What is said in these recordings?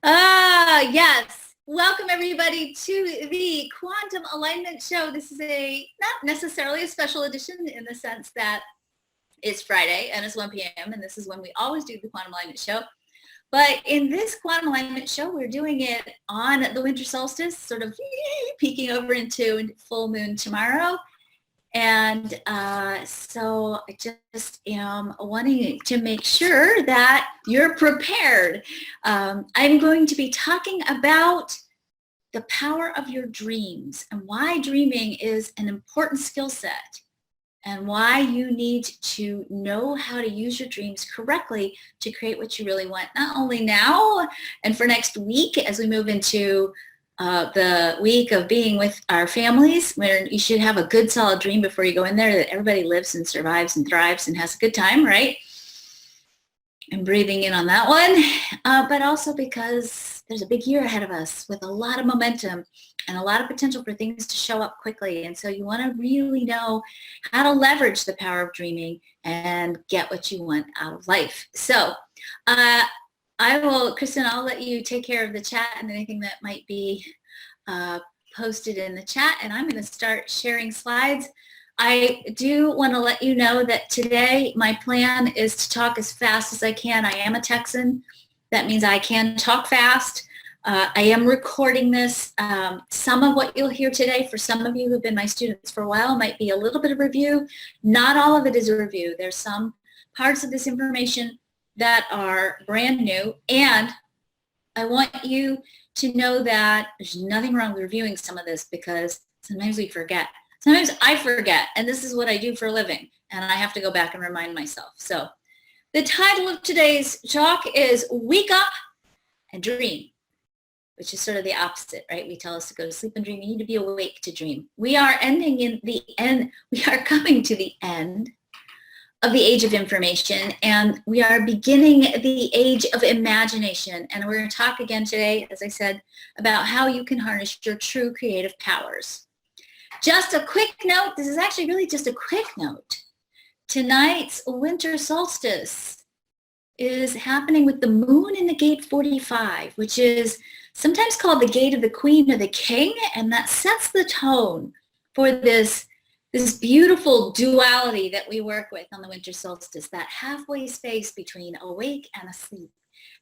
Yes. Welcome everybody to the Quantum Alignment Show. This is not necessarily a special edition in the sense that it's Friday and it's 1 p.m. and this is when we always do the Quantum Alignment Show. But in this Quantum Alignment Show, we're doing it on the winter solstice, sort of peeking over into full moon tomorrow. And so I just am wanting to make sure that you're prepared. I'm going to be talking about the power of your dreams and why dreaming is an important skill set and why you need to know how to use your dreams correctly to create what you really want, not only now and for next week as we move into the week of being with our families, where you should have a good solid dream before you go in there that everybody lives and survives and thrives and has a good time, right? And breathing in on that one, but also because there's a big year ahead of us with a lot of momentum and a lot of potential for things to show up quickly. And so you want to really know how to leverage the power of dreaming and get what you want out of life. So Kristen, I'll let you take care of the chat and anything that might be posted in the chat. And I'm going to start sharing slides. I do want to let you know that today my plan is to talk as fast as I can. I am a Texan. That means I can talk fast. I am recording this. Some of what you'll hear today, for some of you who've been my students for a while, might be a little bit of review. Not all of it is a review. There's some parts of this information that are brand new, and I want you to know that there's nothing wrong with reviewing some of this because sometimes we forget. Sometimes I forget, and this is what I do for a living, and I have to go back and remind myself. So the title of today's talk is Wake Up and Dream, which is sort of the opposite, right? We tell us to go to sleep and dream. You need to be awake to dream. We are coming to the end of the age of information, and we are beginning the age of imagination. And we're going to talk again today, as I said, about how you can harness your true creative powers. Just a quick note, this is actually really just a quick note. Tonight's winter solstice is happening with the moon in the gate 45, which is sometimes called the gate of the queen or the king, and that sets the tone for this beautiful duality that we work with on the winter solstice, that halfway space between awake and asleep.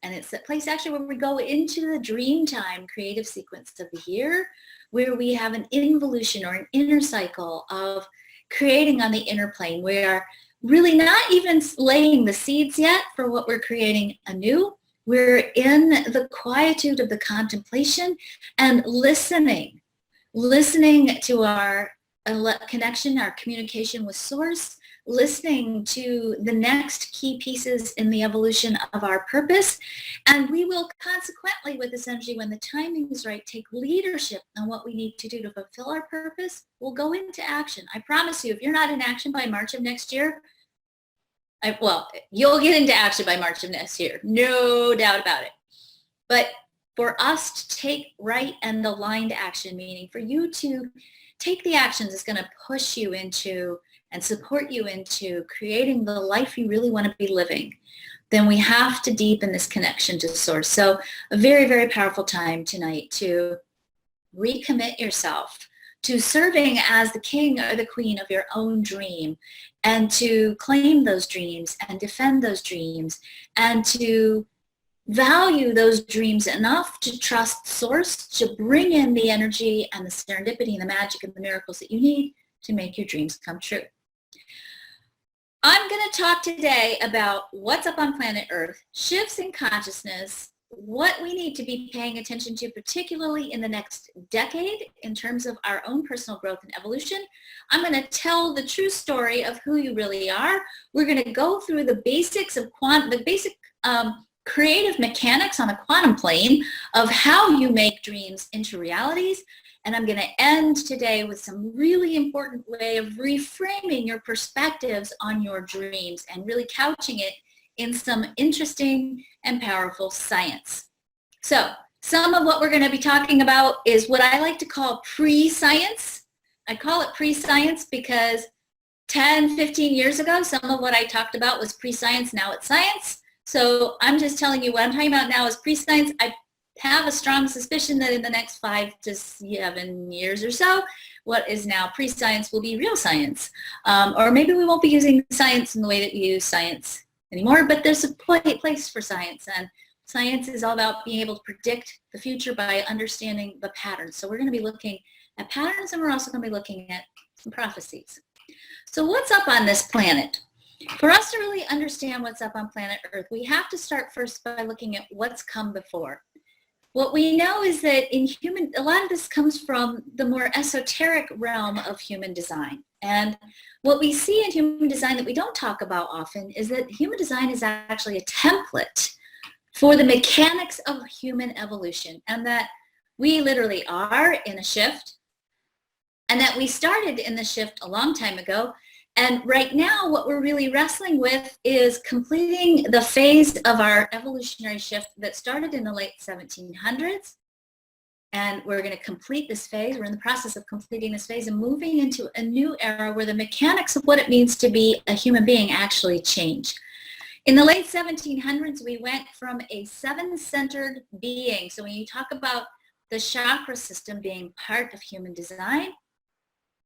And it's that place actually where we go into the dream time creative sequence of the year, where we have an involution or an inner cycle of creating on the inner plane. We are really not even laying the seeds yet for what we're creating anew. We're in the quietude of the contemplation and listening to our connection, our communication with source, listening to the next key pieces in the evolution of our purpose. And we will consequently, with this energy, when the timing is right, take leadership on what we need to do to fulfill our purpose. We'll go into action. I promise you, if you're not in action by March of next year, you'll get into action by March of next year, no doubt about it. But for us to take right and aligned action, meaning for you to take the actions that's going to push you into and support you into creating the life you really want to be living, then we have to deepen this connection to source. So a very, very powerful time tonight to recommit yourself to serving as the king or the queen of your own dream, and to claim those dreams and defend those dreams, and to value those dreams enough to trust source to bring in the energy and the serendipity and the magic and the miracles that you need to make your dreams come true. I'm going to talk today about what's up on planet Earth, shifts in consciousness, what we need to be paying attention to, particularly in the next decade in terms of our own personal growth and evolution. I'm going to tell the true story of who you really are. We're going to go through the basics of creative mechanics on the quantum plane of how you make dreams into realities. And I'm going to end today with some really important way of reframing your perspectives on your dreams and really couching it in some interesting and powerful science. So some of what we're going to be talking about is what I like to call pre-science. I call it pre-science because 10, 15 years ago, some of what I talked about was pre-science. Now it's science. So I'm just telling you what I'm talking about now is pre-science. I have a strong suspicion that in the next 5 to 7 years or so, what is now pre-science will be real science. Or maybe we won't be using science in the way that we use science anymore, but there's a place for science, and science is all about being able to predict the future by understanding the patterns. So we're going to be looking at patterns, and we're also going to be looking at some prophecies. So what's up on this planet? For us to really understand what's up on planet Earth, we have to start first by looking at what's come before. What we know is that in a lot of this comes from the more esoteric realm of human design. And what we see in human design that we don't talk about often is that human design is actually a template for the mechanics of human evolution, and that we literally are in a shift, and that we started in the shift a long time ago. And right now, what we're really wrestling with is completing the phase of our evolutionary shift that started in the late 1700s. And we're going to complete this phase. We're in the process of completing this phase and moving into a new era where the mechanics of what it means to be a human being actually change. In the late 1700s, we went from a 7-centered being. So when you talk about the chakra system being part of human design,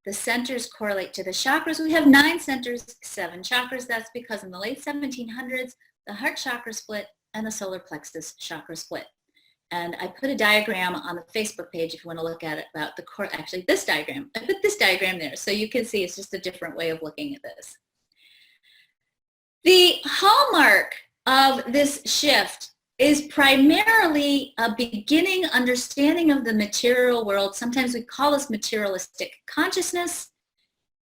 the centers correlate to the chakras. We have 9 centers, 7 chakras. That's because in the late 1700s, the heart chakra split and the solar plexus chakra split. And I put a diagram on the Facebook page if you want to look at it about the core, actually this diagram. I put this diagram there so you can see it's just a different way of looking at this. The hallmark of this shift is primarily a beginning understanding of the material world. Sometimes we call this materialistic consciousness.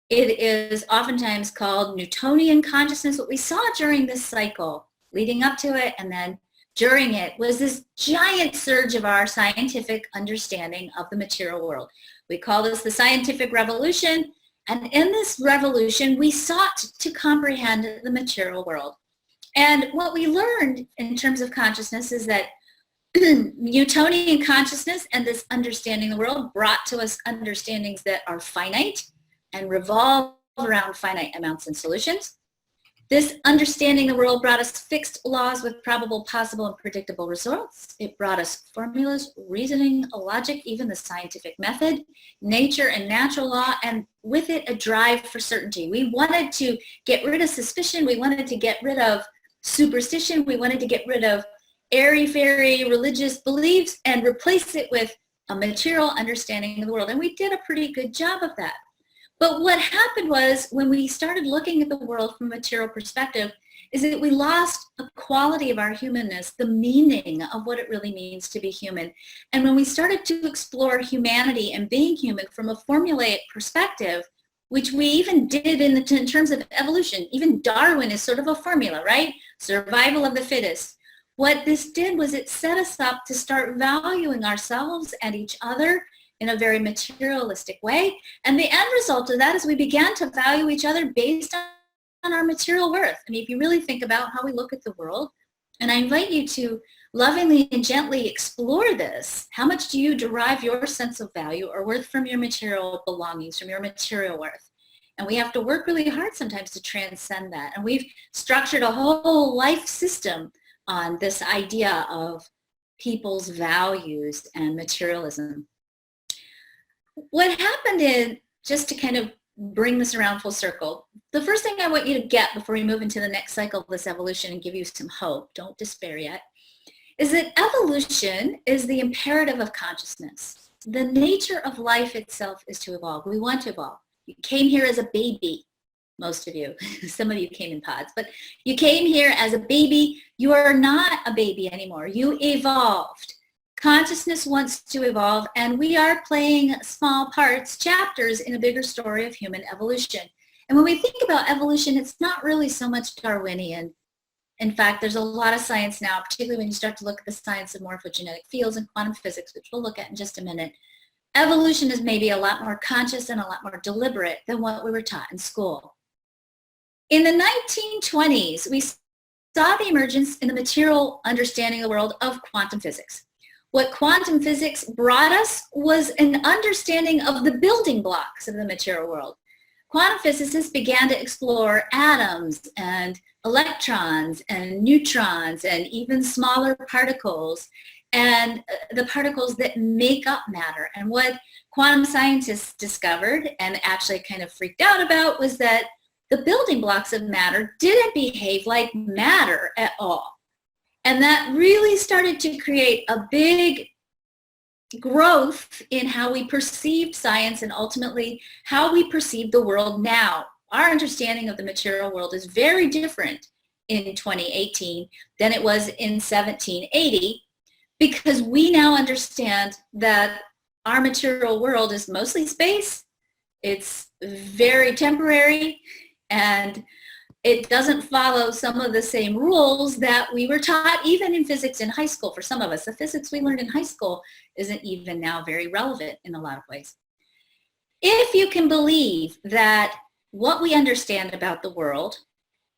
It is oftentimes called Newtonian consciousness. What we saw during this cycle, leading up to it and then during it, was this giant surge of our scientific understanding of the material world. We call this the scientific revolution. And in this revolution, we sought to comprehend the material world. And what we learned in terms of consciousness is that Newtonian consciousness and this understanding the world brought to us understandings that are finite and revolve around finite amounts and solutions. This understanding the world brought us fixed laws with probable, possible, and predictable results. It brought us formulas, reasoning, logic, even the scientific method, nature and natural law, and with it a drive for certainty. We wanted to get rid of suspicion. We wanted to get rid of superstition. We wanted to get rid of airy-fairy religious beliefs and replace it with a material understanding of the world. And we did a pretty good job of that. But what happened was when we started looking at the world from a material perspective is that we lost a quality of our humanness, the meaning of what it really means to be human. And when we started to explore humanity and being human from a formulaic perspective, which we even did in terms of evolution, even Darwin is sort of a formula, right? Survival of the fittest. What this did was it set us up to start valuing ourselves and each other in a very materialistic way. And the end result of that is we began to value each other based on our material worth. I mean, if you really think about how we look at the world, and I invite you to lovingly and gently explore this, how much do you derive your sense of value or worth from your material belongings, from your material worth? And we have to work really hard sometimes to transcend that. And we've structured a whole life system on this idea of people's values and materialism. What happened is, just to kind of bring this around full circle, the first thing I want you to get before we move into the next cycle of this evolution and give you some hope, don't despair yet, is that evolution is the imperative of consciousness. The nature of life itself is to evolve. We want to evolve. You came here as a baby, most of you. Some of you came in pods, but you came here as a baby. You are not a baby anymore. You evolved. Consciousness wants to evolve, and we are playing small parts, chapters in a bigger story of human evolution. And when we think about evolution, it's not really so much Darwinian. In fact, there's a lot of science now, particularly when you start to look at the science of morphogenetic fields and quantum physics, which we'll look at in just a minute. Evolution is maybe a lot more conscious and a lot more deliberate than what we were taught in school. In the 1920s, we saw the emergence in the material understanding of the world of quantum physics. What quantum physics brought us was an understanding of the building blocks of the material world. Quantum physicists began to explore atoms and electrons and neutrons and even smaller particles. And the particles that make up matter. And what quantum scientists discovered and actually kind of freaked out about was that the building blocks of matter didn't behave like matter at all. And that really started to create a big growth in how we perceived science and ultimately how we perceive the world now. Our understanding of the material world is very different in 2018 than it was in 1780, because we now understand that our material world is mostly space, it's very temporary, and it doesn't follow some of the same rules that we were taught even in physics in high school. For some of us, the physics we learned in high school isn't even now very relevant in a lot of ways. If you can believe that what we understand about the world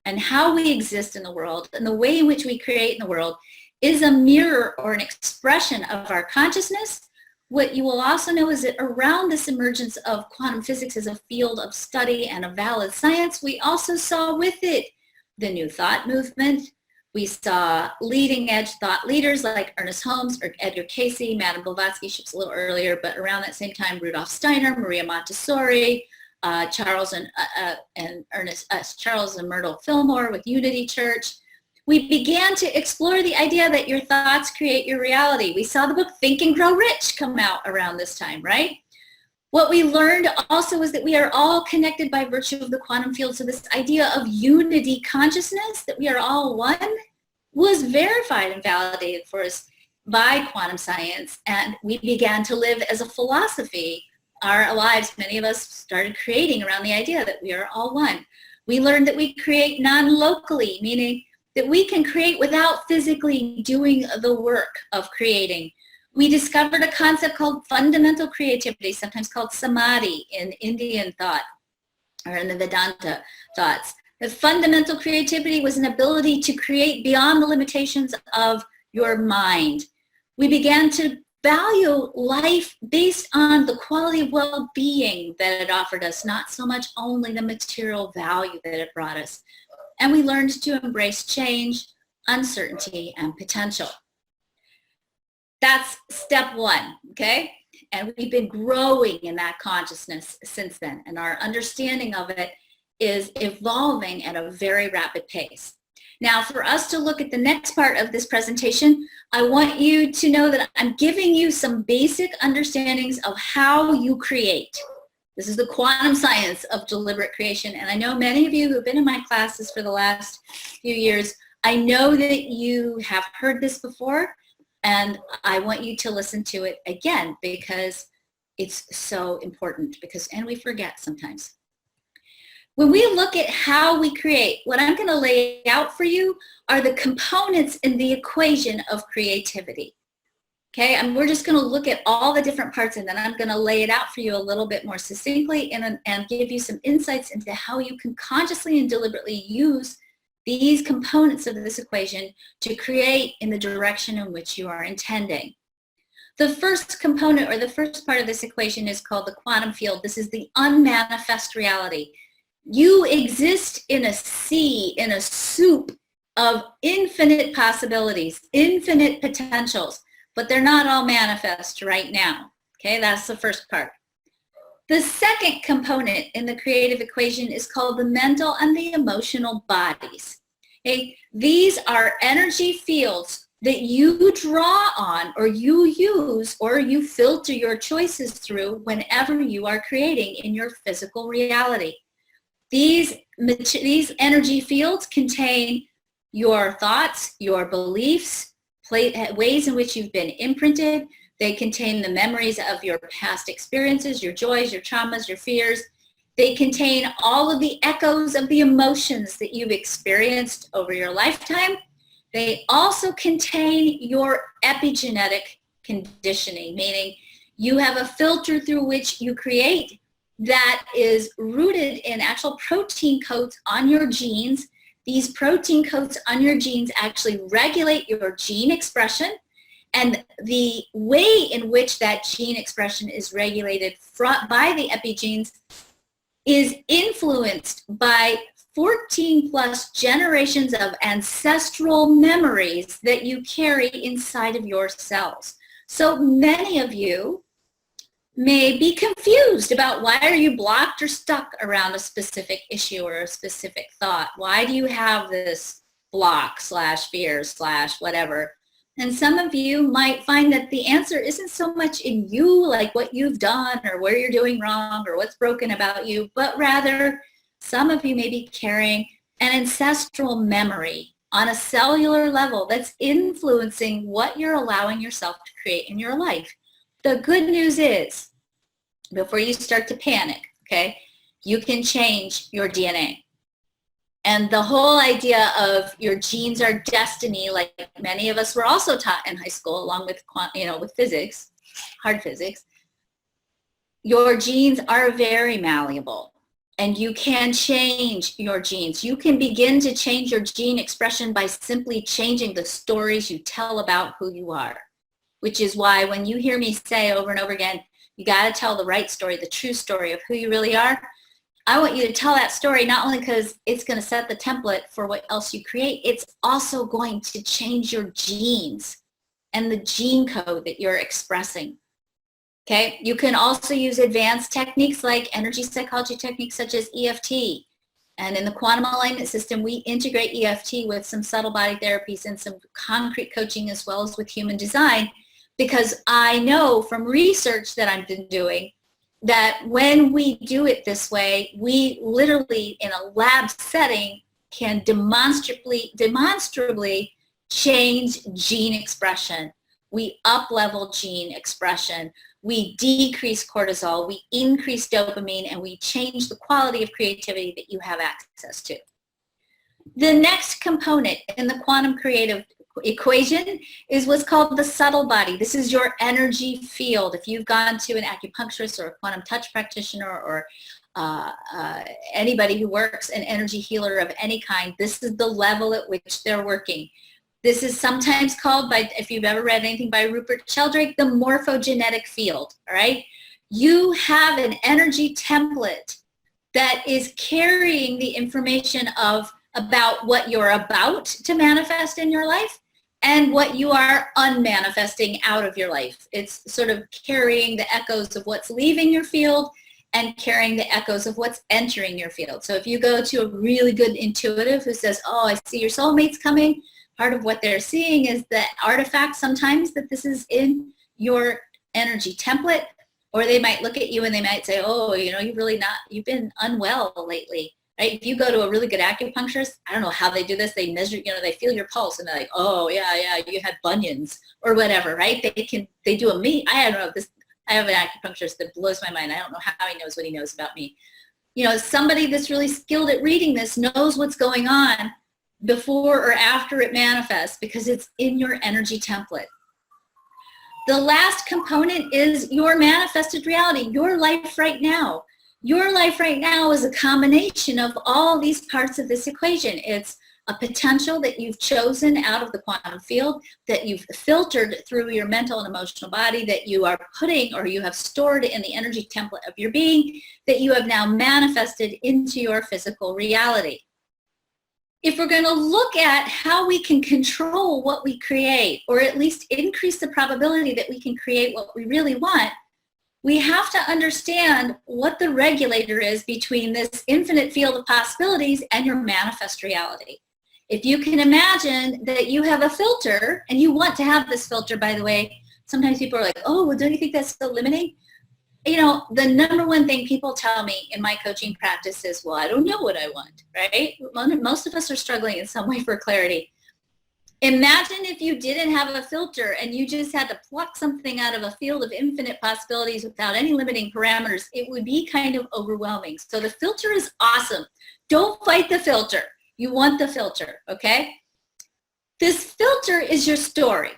and how we exist in the world and the way in which we create in the world is a mirror or an expression of our consciousness, what you will also know is that around this emergence of quantum physics as a field of study and a valid science, we also saw with it the New Thought movement. We saw leading edge thought leaders like Ernest Holmes or Edgar Cayce, Madame Blavatsky, she was a little earlier, but around that same time, Rudolf Steiner, Maria Montessori, Charles and Myrtle Fillmore with Unity Church. We began to explore the idea that your thoughts create your reality. We saw the book Think and Grow Rich come out around this time, right? What we learned also was that we are all connected by virtue of the quantum field. So this idea of unity consciousness, that we are all one, was verified and validated for us by quantum science. And we began to live as a philosophy. Our lives, many of us started creating around the idea that we are all one. We learned that we create non-locally, meaning that we can create without physically doing the work of creating. We discovered a concept called fundamental creativity, sometimes called samadhi in Indian thought or in the Vedanta thoughts. The fundamental creativity was an ability to create beyond the limitations of your mind. We began to value life based on the quality of well-being that it offered us, not so much only the material value that it brought us. And we learned to embrace change, uncertainty, and potential. That's step one, okay? And we've been growing in that consciousness since then, and our understanding of it is evolving at a very rapid pace. Now, for us to look at the next part of this presentation, I want you to know that I'm giving you some basic understandings of how you create. This is the quantum science of deliberate creation. And I know many of you who have been in my classes for the last few years, I know that you have heard this before, and I want you to listen to it again because it's so important, and we forget sometimes. When we look at how we create, what I'm going to lay out for you are the components in the equation of creativity. Okay, and we're just going to look at all the different parts, and then I'm going to lay it out for you a little bit more succinctly and give you some insights into how you can consciously and deliberately use these components of this equation to create in the direction in which you are intending. The first component or the first part of this equation is called the quantum field. This is the unmanifest reality. You exist in a sea, in a soup of infinite possibilities, infinite potentials, but they're not all manifest right now. Okay, that's the first part. The second component in the creative equation is called the mental and the emotional bodies. Okay, these are energy fields that you draw on or you use or you filter your choices through whenever you are creating in your physical reality. These energy fields contain your thoughts, your beliefs, ways in which you've been imprinted. They contain the memories of your past experiences, your joys, your traumas, your fears. They contain all of the echoes of the emotions that you've experienced over your lifetime. They also contain your epigenetic conditioning, meaning you have a filter through which you create that is rooted in actual protein codes on your genes. These protein codes on your genes actually regulate your gene expression, and the way in which that gene expression is regulated by the epigenes is influenced by 14 plus generations of ancestral memories that you carry inside of your cells. So many of you may be confused about why are you blocked or stuck around a specific issue or a specific thought. Why do you have this block / fear / whatever? And some of you might find that the answer isn't so much in you, like what you've done or where you're doing wrong or what's broken about you, but rather some of you may be carrying an ancestral memory on a cellular level that's influencing what you're allowing yourself to create in your life. The good news is, before you start to panic, okay, you can change your DNA. And the whole idea of your genes are destiny, like many of us were also taught in high school, along with, with physics, hard physics, your genes are very malleable and you can change your genes. You can begin to change your gene expression by simply changing the stories you tell about who you are, which is why when you hear me say over and over again, you got to tell the right story, the true story of who you really are. I want you to tell that story not only because it's going to set the template for what else you create, it's also going to change your genes and the gene code that you're expressing. Okay, you can also use advanced techniques like energy psychology techniques such as EFT. And in the quantum alignment system, we integrate EFT with some subtle body therapies and some concrete coaching as well as with human design, because I know from research that I've been doing that when we do it this way, we literally in a lab setting can demonstrably change gene expression. We up-level gene expression. We decrease cortisol, we increase dopamine, and we change the quality of creativity that you have access to. The next component in the quantum creative equation is what's called the subtle body. This is your energy field. If you've gone to an acupuncturist or a quantum touch practitioner or anybody who works, an energy healer of any kind, this is the level at which they're working. This is sometimes called, by, if you've ever read anything by Rupert Sheldrake, the morphogenetic field, all right? You have an energy template that is carrying the information about what you're about to manifest in your life and what you are unmanifesting out of your life. It's sort of carrying the echoes of what's leaving your field and carrying the echoes of what's entering your field. So if you go to a really good intuitive who says, oh, I see your soulmate's coming, part of what they're seeing is the artifact sometimes that this is in your energy template, or they might look at you and they might say, oh, you've been unwell lately, right? If you go to a really good acupuncturist, I don't know how they do this, they measure, they feel your pulse and they're like, oh yeah, you had bunions or whatever, right? They do I don't know, I have an acupuncturist that blows my mind. I don't know how he knows what he knows about me. Somebody that's really skilled at reading this knows what's going on before or after it manifests because it's in your energy template. The last component is your manifested reality, your life right now. Your life right now is a combination of all these parts of this equation. It's a potential that you've chosen out of the quantum field, that you've filtered through your mental and emotional body, that you are putting or you have stored in the energy template of your being, that you have now manifested into your physical reality. If we're going to look at how we can control what we create, or at least increase the probability that we can create what we really want, we have to understand what the regulator is between this infinite field of possibilities and your manifest reality. If you can imagine that you have a filter, and you want to have this filter, by the way, sometimes people are like, oh, well, don't you think that's so limiting? The number one thing people tell me in my coaching practice is, well, I don't know what I want, right? Most of us are struggling in some way for clarity. Imagine if you didn't have a filter and you just had to pluck something out of a field of infinite possibilities without any limiting parameters. It would be kind of overwhelming. So the filter is awesome. Don't fight the filter. You want the filter, okay? This filter is your story.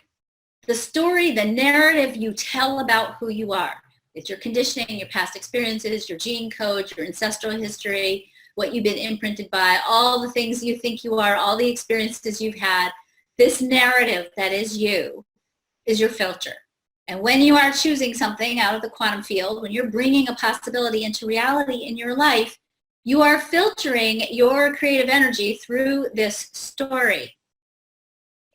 The story, the narrative you tell about who you are. It's your conditioning, your past experiences, your gene code, your ancestral history, what you've been imprinted by, all the things you think you are, all the experiences you've had. This narrative that is you is your filter. And when you are choosing something out of the quantum field, when you're bringing a possibility into reality in your life, you are filtering your creative energy through this story.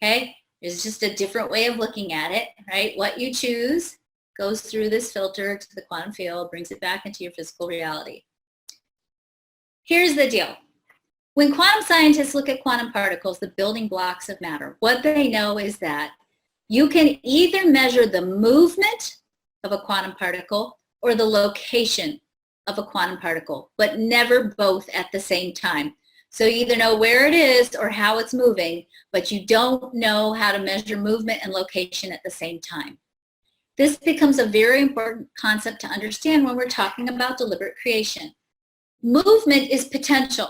Okay? It's just a different way of looking at it, right? What you choose goes through this filter to the quantum field, brings it back into your physical reality. Here's the deal. When quantum scientists look at quantum particles, the building blocks of matter, what they know is that you can either measure the movement of a quantum particle or the location of a quantum particle, but never both at the same time. So you either know where it is or how it's moving, but you don't know how to measure movement and location at the same time. This becomes a very important concept to understand when we're talking about deliberate creation. Movement is potential.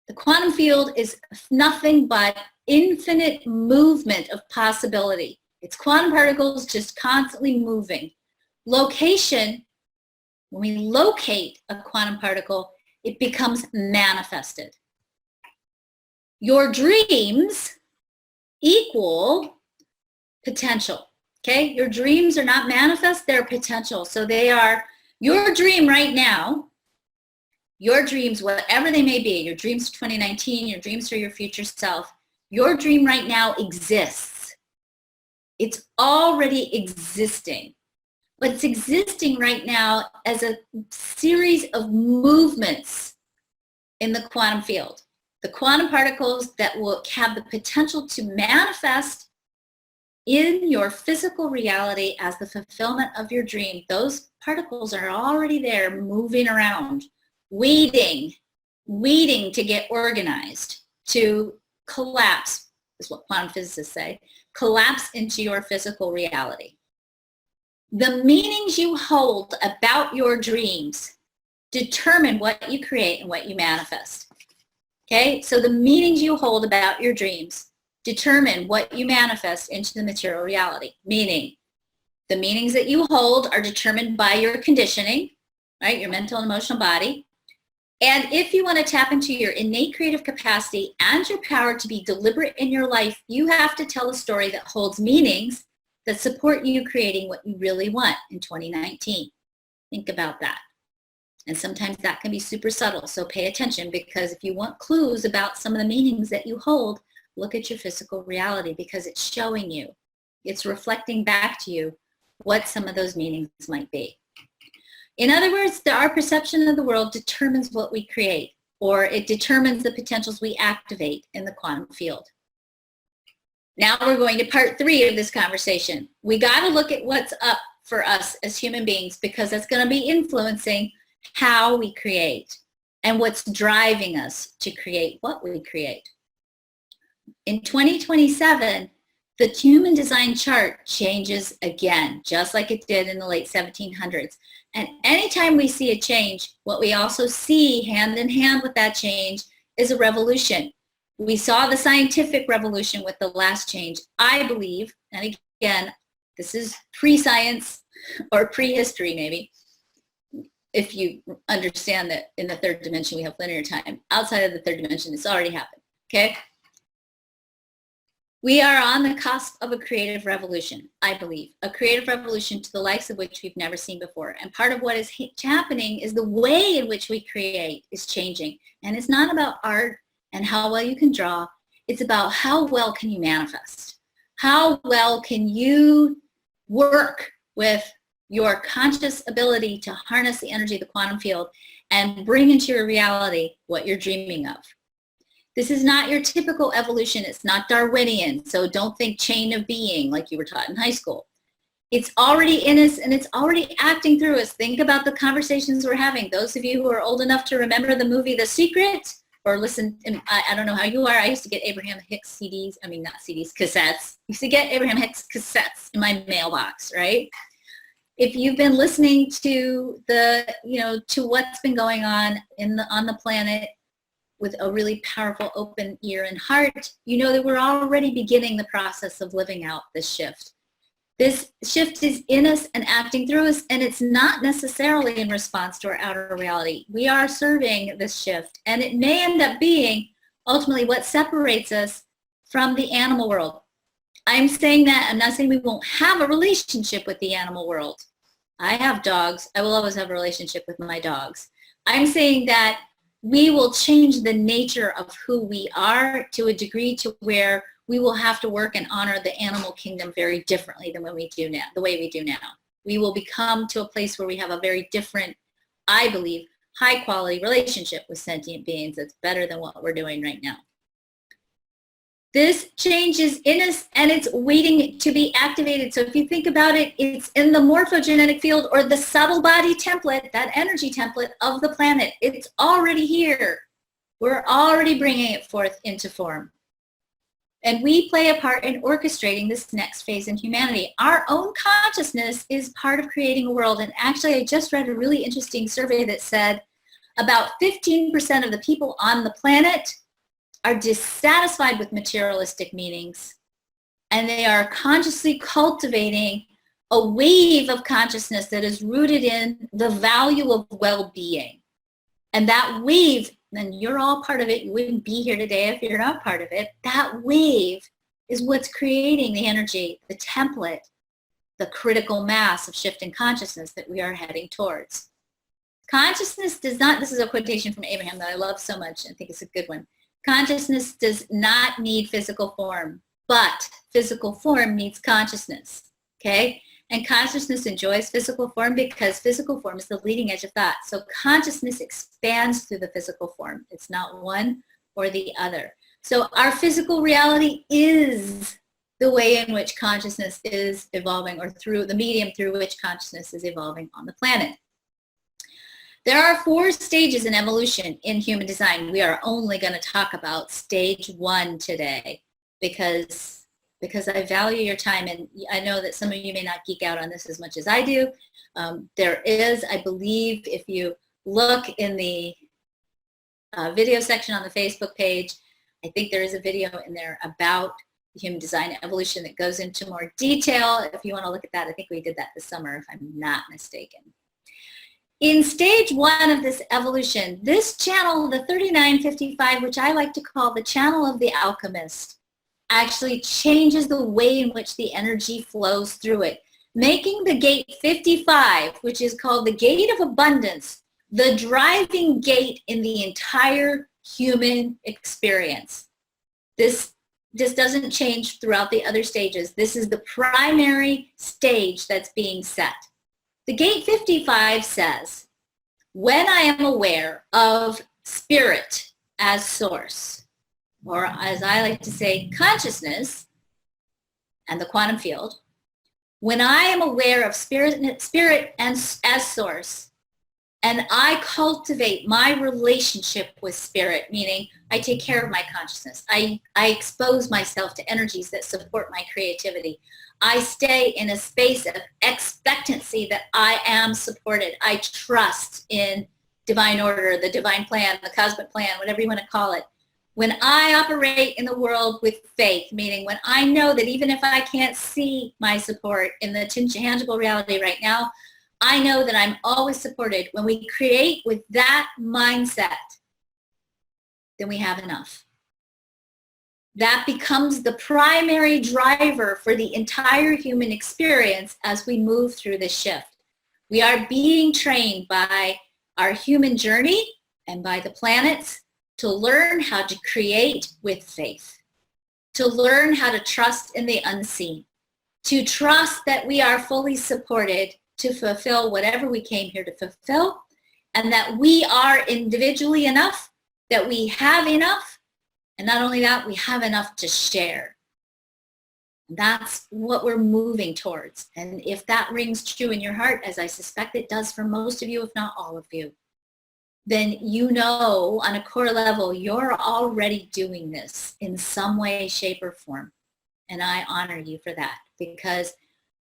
The quantum field is nothing but infinite movement of possibility. It's quantum particles just constantly moving. Location, when we locate a quantum particle, it becomes manifested. Your dreams equal potential, okay? Your dreams are not manifest, they're potential. So they are your dream right now. Your dreams, whatever they may be, your dreams for 2019, your dreams for your future self, your dream right now exists. It's already existing. But it's existing right now as a series of movements in the quantum field. The quantum particles that will have the potential to manifest in your physical reality as the fulfillment of your dream, those particles are already there moving around. Waiting to get organized, to collapse, is what quantum physicists say, collapse into your physical reality. The meanings you hold about your dreams determine what you create and what you manifest. Okay, so the meanings you hold about your dreams determine what you manifest into the material reality. Meaning, the meanings that you hold are determined by your conditioning, right, your mental and emotional body. And if you want to tap into your innate creative capacity and your power to be deliberate in your life, you have to tell a story that holds meanings that support you creating what you really want in 2019. Think about that. And sometimes that can be super subtle, so pay attention, because if you want clues about some of the meanings that you hold, look at your physical reality, because it's showing you, it's reflecting back to you what some of those meanings might be. In other words, our perception of the world determines what we create, or it determines the potentials we activate in the quantum field. Now we're going to part 3 of this conversation. We got to look at what's up for us as human beings, because that's going to be influencing how we create and what's driving us to create what we create. In 2027, the human design chart changes again, just like it did in the late 1700s. And anytime we see a change, what we also see hand in hand with that change is a revolution. We saw the scientific revolution with the last change. I believe, and again, this is pre-science or prehistory maybe, if you understand that in the third dimension we have linear time. Outside of the third dimension, it's already happened, okay? We are on the cusp of a creative revolution, I believe, a creative revolution to the likes of which we've never seen before. And part of what is happening is the way in which we create is changing. And it's not about art and how well you can draw. It's about how well can you manifest? How well can you work with your conscious ability to harness the energy of the quantum field and bring into your reality what you're dreaming of? This is not your typical evolution. It's not Darwinian. So don't think chain of being like you were taught in high school. It's already in us and it's already acting through us. Think about the conversations we're having. Those of you who are old enough to remember the movie The Secret, or listen, I don't know how you are. I used to get Abraham Hicks CDs. I mean, not CDs, cassettes. I used to get Abraham Hicks cassettes in my mailbox, right? If you've been listening to to what's been going on on the planet, with a really powerful open ear and heart, you know that we're already beginning the process of living out this shift. This shift is in us and acting through us, and it's not necessarily in response to our outer reality. We are serving this shift, and it may end up being ultimately what separates us from the animal world. I'm saying that, I'm not saying we won't have a relationship with the animal world. I have dogs. I will always have a relationship with my dogs. I'm saying that we will change the nature of who we are to a degree to where we will have to work and honor the animal kingdom very differently than when we do now, the way we do now. We will become to a place where we have a very different, I believe, high quality relationship with sentient beings that's better than what we're doing right now. This change is in us and it's waiting to be activated. So if you think about it, it's in the morphogenetic field or the subtle body template, that energy template of the planet. It's already here. We're already bringing it forth into form. And we play a part in orchestrating this next phase in humanity. Our own consciousness is part of creating a world. And actually, I just read a really interesting survey that said about 15% of the people on the planet are dissatisfied with materialistic meanings, and they are consciously cultivating a wave of consciousness that is rooted in the value of well-being. And that wave, and you're all part of it, you wouldn't be here today if you're not part of it, that wave is what's creating the energy, the template, the critical mass of shift in consciousness that we are heading towards. Consciousness does not, this is a quotation from Abraham that I love so much, I think it's a good one. Consciousness does not need physical form, but physical form needs consciousness, okay? And consciousness enjoys physical form because physical form is the leading edge of thought. So consciousness expands through the physical form. It's not one or the other. So our physical reality is the way in which consciousness is evolving, or through the medium through which consciousness is evolving on the planet. There are 4 stages in evolution in human design. We are only going to talk about stage 1 today because I value your time, and I know that some of you may not geek out on this as much as I do. There is, I believe, if you look in the video section on the Facebook page, I think there is a video in there about human design evolution that goes into more detail. If you want to look at that, I think we did that this summer, if I'm not mistaken. In stage 1 of this evolution, this channel, the 3955, which I like to call the channel of the alchemist, actually changes the way in which the energy flows through it, making the gate 55, which is called the gate of abundance, the driving gate in the entire human experience. This doesn't change throughout the other stages. This is the primary stage that's being set. The gate 55 says, when I am aware of spirit as source, or as I like to say, consciousness and the quantum field, when I am aware of spirit and as source, and I cultivate my relationship with spirit, meaning I take care of my consciousness, I expose myself to energies that support my creativity, I stay in a space of expectancy that I am supported. I trust in divine order, the divine plan, the cosmic plan, whatever you want to call it. When I operate in the world with faith, meaning when I know that even if I can't see my support in the tangible reality right now, I know that I'm always supported. When we create with that mindset, then we have enough. That becomes the primary driver for the entire human experience as we move through this shift. We are being trained by our human journey and by the planets to learn how to create with faith, to learn how to trust in the unseen, to trust that we are fully supported to fulfill whatever we came here to fulfill, and that we are individually enough, that we have enough, and not only that, we have enough to share. That's what we're moving towards. And if that rings true in your heart, as I suspect it does for most of you, if not all of you, then you know on a core level, you're already doing this in some way, shape, or form. And I honor you for that, because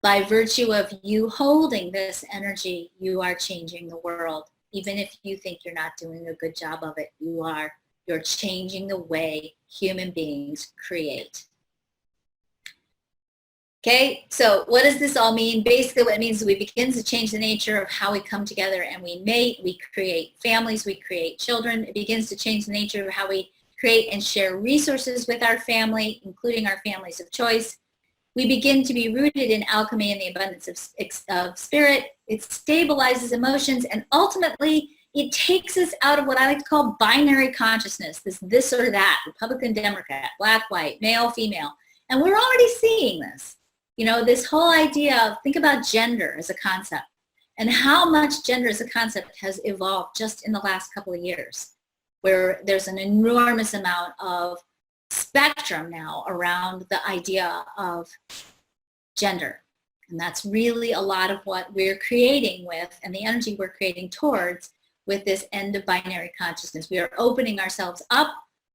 by virtue of you holding this energy, you are changing the world. Even if you think you're not doing a good job of it, you are. You're changing the way human beings create. Okay, so what does this all mean? Basically what it means is we begin to change the nature of how we come together and we mate, we create families, we create children. It begins to change the nature of how we create and share resources with our family, including our families of choice. We begin to be rooted in alchemy and the abundance of spirit. It stabilizes emotions, and ultimately it takes us out of what I like to call binary consciousness, this or that, Republican, Democrat, black, white, male, female. And we're already seeing this. You know, this whole idea of, think about gender as a concept and how much gender as a concept has evolved just in the last couple of years, where there's an enormous amount of spectrum now around the idea of gender. And that's really a lot of what we're creating with, and the energy we're creating towards, with this end of binary consciousness. We are opening ourselves up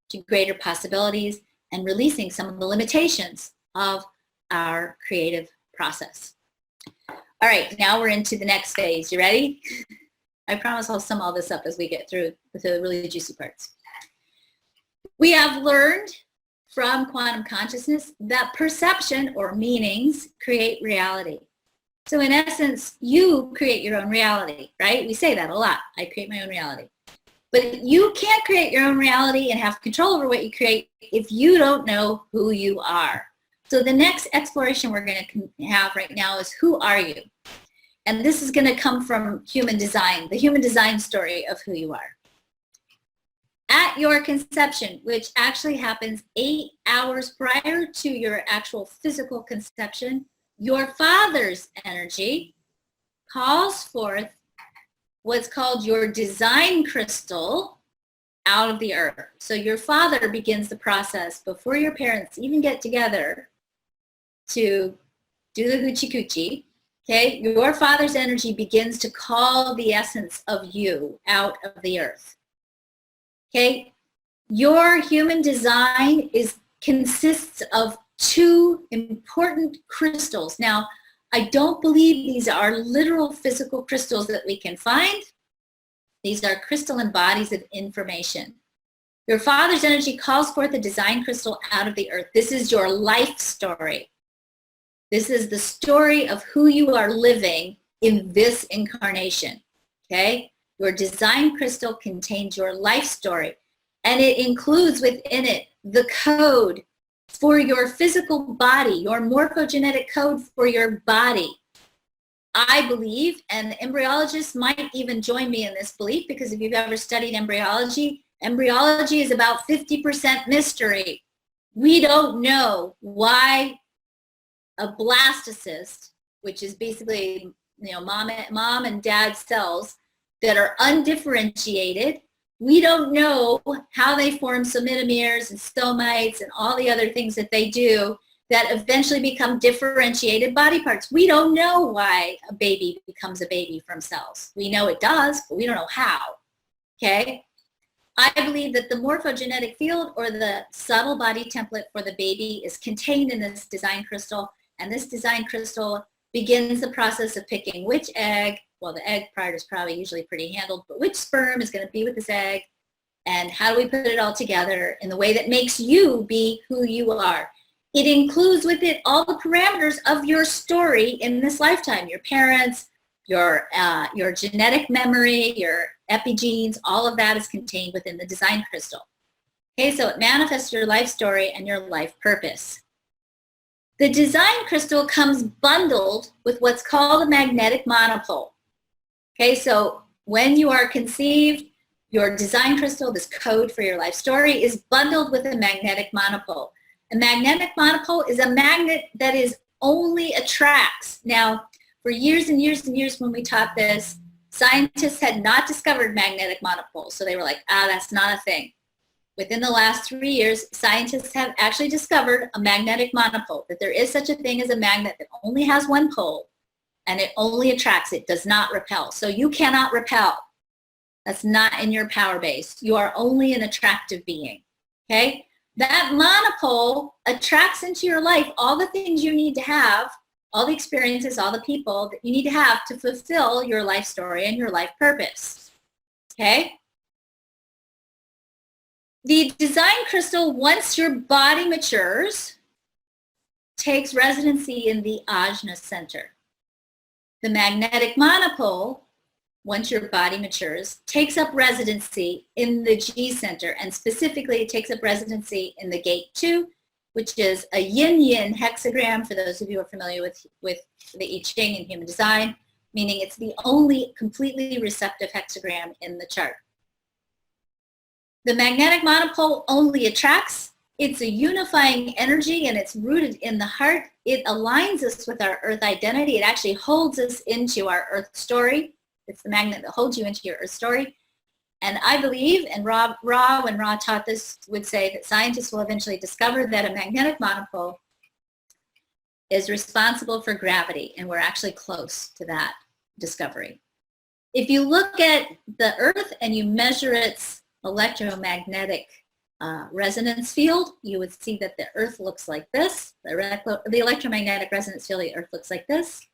to greater possibilities and releasing some of the limitations of our creative process. All right, now we're into the next phase. You ready? I promise I'll sum all this up as we get through the really juicy parts. We have learned from quantum consciousness that perception or meanings create reality. So in essence, you create your own reality, right? We say that a lot. I create my own reality. But you can't create your own reality and have control over what you create if you don't know who you are. So the next exploration we're going to have right now is, who are you? And this is going to come from human design, the human design story of who you are. At your conception, which actually happens 8 hours prior to your actual physical conception, your father's energy calls forth what's called your design crystal out of the earth. So your father begins the process before your parents even get together to do the hoochie coochie. Okay, your father's energy begins to call the essence of you out of the earth. Okay, your human design consists of 2 important crystals. Now, I don't believe these are literal physical crystals that we can find. These are crystalline bodies of information. Your father's energy calls forth a design crystal out of the earth. This is your life story. This is the story of who you are living in this incarnation, okay? Your design crystal contains your life story, and it includes within it the code for your physical body, your morphogenetic code for your body. I believe, and embryologists might even join me in this belief, because if you've ever studied embryology, embryology is about 50% mystery. We don't know why a blastocyst, which is basically, you know, mom and dad cells that are undifferentiated, we don't know how they form somatomers and stomites and all the other things that they do that eventually become differentiated body parts. We don't know why a baby becomes a baby from cells. We know it does, but we don't know how, okay? I believe that the morphogenetic field, or the subtle body template for the baby, is contained in this design crystal, and this design crystal begins the process of picking which egg, well, the egg part is probably usually pretty handled, but which sperm is going to be with this egg, and how do we put it all together in the way that makes you be who you are. It includes with it all the parameters of your story in this lifetime, your parents, your genetic memory, your epigenes, all of that is contained within the design crystal. Okay, so it manifests your life story and your life purpose. The design crystal comes bundled with what's called a magnetic monopole. Okay, so when you are conceived, your design crystal, this code for your life story, is bundled with a magnetic monopole. A magnetic monopole is a magnet that only attracts. Now, for years and years and years when we taught this, scientists had not discovered magnetic monopoles. So they were like, that's not a thing. Within the last 3 years, scientists have actually discovered a magnetic monopole, that there is such a thing as a magnet that only has one pole, and it only attracts, it does not repel. So you cannot repel. That's not in your power base. You are only an attractive being, okay? That monopole attracts into your life all the things you need to have, all the experiences, all the people that you need to have to fulfill your life story and your life purpose, okay? The design crystal, once your body matures, takes residency in the ajna center. The magnetic monopole, once your body matures, takes up residency in the G center, and specifically it takes up residency in the gate 2, which is a yin-yin hexagram, for those of you who are familiar with the I Ching and human design, meaning it's the only completely receptive hexagram in the chart. The magnetic monopole only attracts. It's a unifying energy and it's rooted in the heart. It aligns us with our earth identity. It actually holds us into our earth story. It's the magnet that holds you into your earth story. And I believe, and Ra, when Ra taught this, would say that scientists will eventually discover that a magnetic monopole is responsible for gravity, and we're actually close to that discovery. If you look at the Earth and you measure its electromagnetic resonance field, you would see that the Earth looks like this. The electromagnetic resonance field of the Earth looks like this.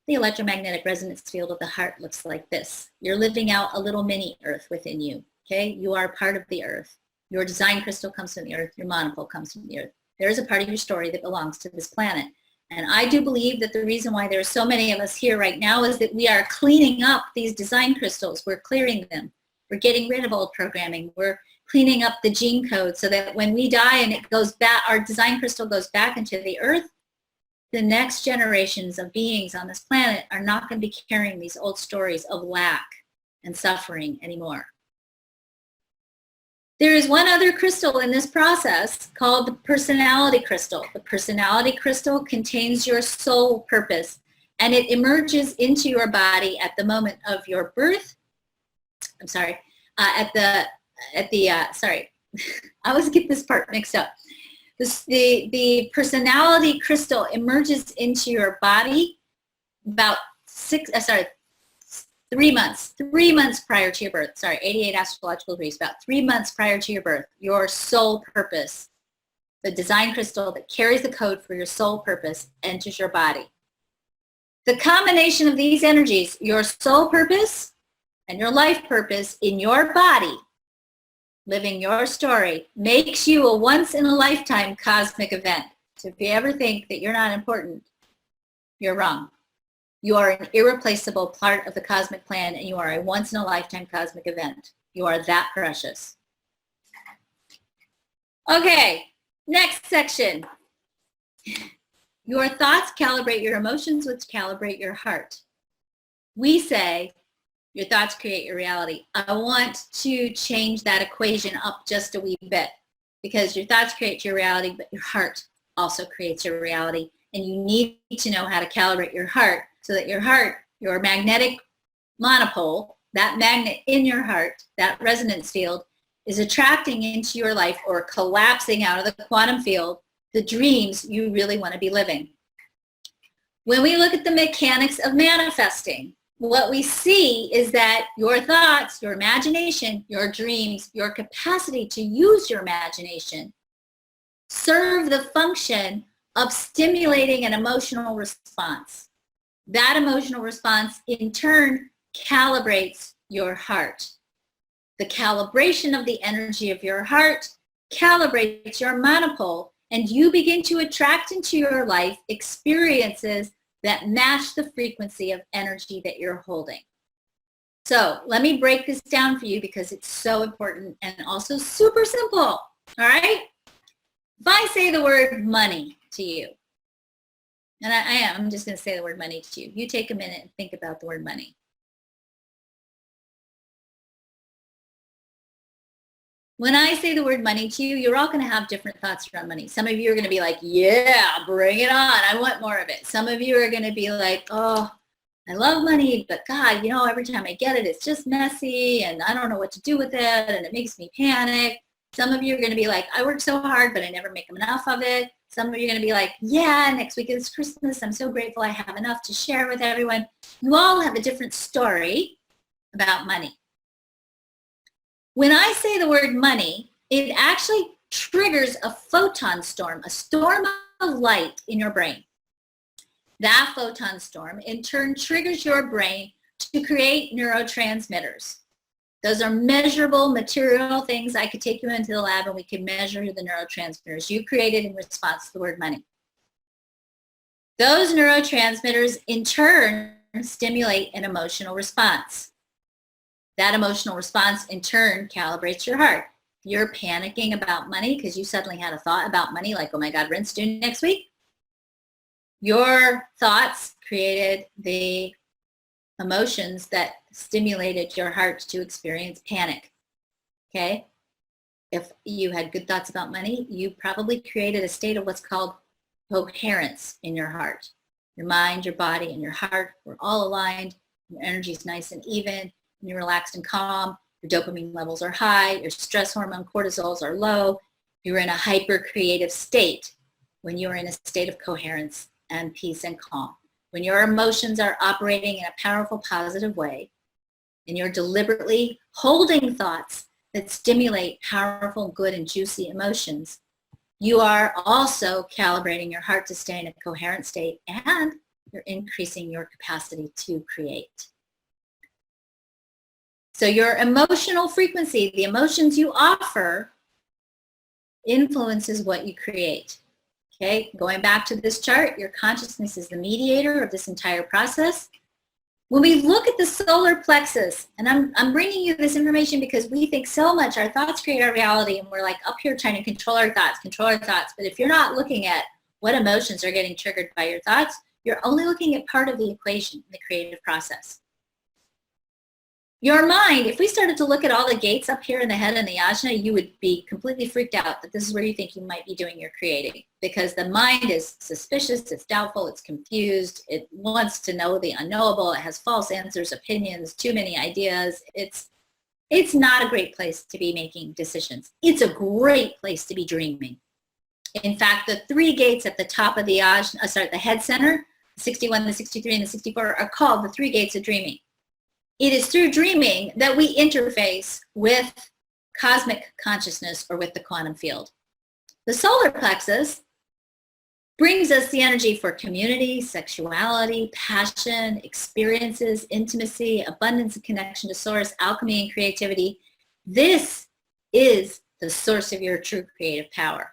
The electromagnetic resonance field of the heart looks like this. You're living out a little mini Earth within you, okay? You are part of the Earth. Your design crystal comes from the Earth. Your monopole comes from the Earth. There is a part of your story that belongs to this planet. And I do believe that the reason why there are so many of us here right now is that we are cleaning up these design crystals. We're clearing them. We're getting rid of old programming. We're cleaning up the gene code so that when we die and it goes back, our design crystal goes back into the Earth, the next generations of beings on this planet are not going to be carrying these old stories of lack and suffering anymore. There is one other crystal in this process called the personality crystal. The personality crystal contains your soul purpose, and it emerges into your body at the moment of your birth. I'm sorry, sorry, I always get this part mixed up. The personality crystal emerges into your body about 3 months prior to your birth. 88 astrological degrees, about 3 months prior to your birth. Your soul purpose, the design crystal that carries the code for your soul purpose, enters your body. The combination of these energies, your soul purpose and your life purpose in your body, living your story, makes you a once-in-a-lifetime cosmic event. So if you ever think that you're not important, you're wrong. You are an irreplaceable part of the cosmic plan, and you are a once-in-a-lifetime cosmic event. You are that precious. Okay, next section. Your thoughts calibrate your emotions, which calibrate your heart. We say, your thoughts create your reality. I want to change that equation up just a wee bit, because your thoughts create your reality, but your heart also creates your reality. And you need to know how to calibrate your heart so that your heart, your magnetic monopole, that magnet in your heart, that resonance field, is attracting into your life or collapsing out of the quantum field the dreams you really want to be living. When we look at the mechanics of manifesting, what we see is that your thoughts, your imagination, your dreams, your capacity to use your imagination serve the function of stimulating an emotional response. That emotional response in turn calibrates your heart. The calibration of the energy of your heart calibrates your monopole, and you begin to attract into your life experiences that match the frequency of energy that you're holding. So let me break this down for you because it's so important and also super simple, all right? If I say the word money to you, and I'm just going to say the word money to you. You take a minute and think about the word money. When I say the word money to you, you're all going to have different thoughts around money. Some of you are going to be like, yeah, bring it on. I want more of it. Some of you are going to be like, oh, I love money, but God, you know, every time I get it, it's just messy and I don't know what to do with it and it makes me panic. Some of you are going to be like, I work so hard, but I never make enough of it. Some of you are going to be like, yeah, next week is Christmas. I'm so grateful I have enough to share with everyone. You all have a different story about money. When I say the word money, it actually triggers a photon storm, a storm of light in your brain. That photon storm in turn triggers your brain to create neurotransmitters. Those are measurable material things. I could take you into the lab and we could measure the neurotransmitters you created in response to the word money. Those neurotransmitters in turn stimulate an emotional response. That emotional response in turn calibrates your heart. You're panicking about money because you suddenly had a thought about money like, oh my God, rent's due next week. Your thoughts created the emotions that stimulated your heart to experience panic. Okay? If you had good thoughts about money, you probably created a state of what's called coherence in your heart. Your mind, your body, and your heart were all aligned. Your energy is nice and even. And you're relaxed and calm. Your dopamine levels are high. Your stress hormone cortisols are low. You're in a hyper-creative state when you're in a state of coherence and peace and calm. When your emotions are operating in a powerful, positive way, and you're deliberately holding thoughts that stimulate powerful, good, and juicy emotions, you are also calibrating your heart to stay in a coherent state, and you're increasing your capacity to create. So your emotional frequency, the emotions you offer, influences what you create. Okay, going back to this chart, your consciousness is the mediator of this entire process. When we look at the solar plexus, and I'm bringing you this information because we think so much our thoughts create our reality, and we're like up here trying to control our thoughts. But if you're not looking at what emotions are getting triggered by your thoughts, you're only looking at part of the equation in the creative process. Your mind, if we started to look at all the gates up here in the head and the ajna, you would be completely freaked out that this is where you think you might be doing your creating, because the mind is suspicious, it's doubtful, it's confused, it wants to know the unknowable, it has false answers, opinions, too many ideas. It's not a great place to be making decisions. It's a great place to be dreaming. In fact, the three gates at the top of the ajna, the head center, the 61, the 63, and the 64 are called the three gates of dreaming. It is through dreaming that we interface with cosmic consciousness or with the quantum field. The solar plexus brings us the energy for community, sexuality, passion, experiences, intimacy, abundance and connection to source, alchemy and creativity. This is the source of your true creative power.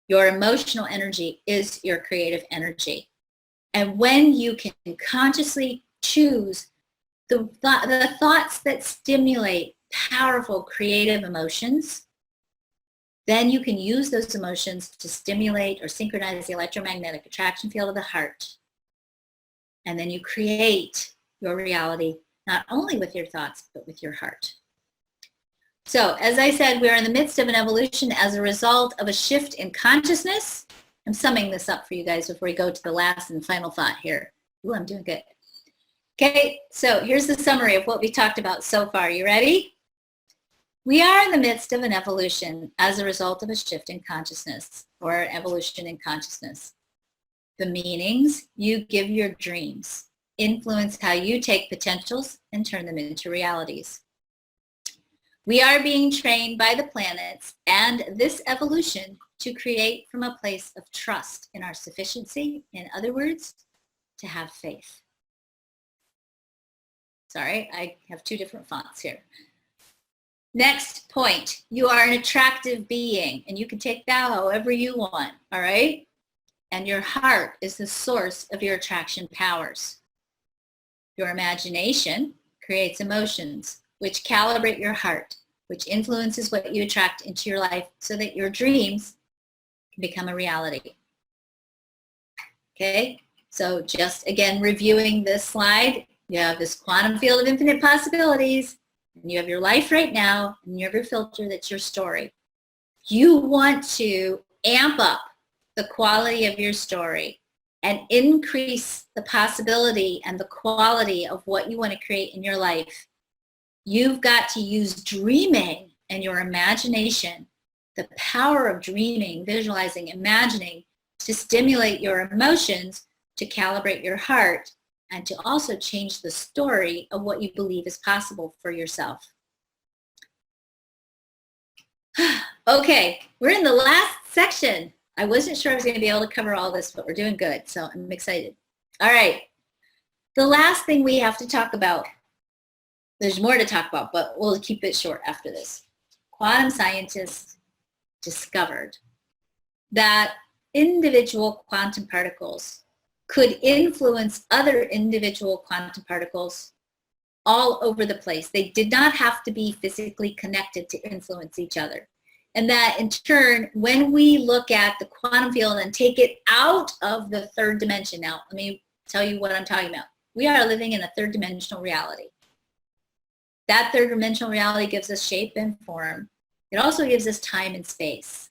Your emotional energy is your creative energy. And when you can consciously choose the thoughts that stimulate powerful creative emotions, then you can use those emotions to stimulate or synchronize the electromagnetic attraction field of the heart. And then you create your reality, not only with your thoughts, but with your heart. So, as I said, we are in the midst of an evolution as a result of a shift in consciousness. I'm summing this up for you guys before we go to the last and final thought here. Ooh, I'm doing good. Okay, so here's the summary of what we talked about so far. You ready? We are in the midst of an evolution as a result of a shift in consciousness, or evolution in consciousness. The meanings you give your dreams influence how you take potentials and turn them into realities. We are being trained by the planets and this evolution to create from a place of trust in our sufficiency. In other words, to have faith. Sorry, I have two different fonts here. Next point, you are an attractive being, and you can take that however you want, all right? And your heart is the source of your attraction powers. Your imagination creates emotions, which calibrate your heart, which influences what you attract into your life so that your dreams can become a reality. Okay, so just again reviewing this slide, you have this quantum field of infinite possibilities, and you have your life right now, and you have your filter that's your story. You want to amp up the quality of your story and increase the possibility and the quality of what you want to create in your life. You've got to use dreaming and your imagination, the power of dreaming, visualizing, imagining, to stimulate your emotions, to calibrate your heart, and to also change the story of what you believe is possible for yourself. Okay, we're in the last section. I wasn't sure I was going to be able to cover all this, but we're doing good, so I'm excited. All right, the last thing we have to talk about, there's more to talk about, but we'll keep it short after this. Quantum scientists discovered that individual quantum particles could influence other individual quantum particles all over the place. They did not have to be physically connected to influence each other. And that in turn, when we look at the quantum field and take it out of the third dimension, now let me tell you what I'm talking about. We are living in a third dimensional reality. That third dimensional reality gives us shape and form. It also gives us time and space.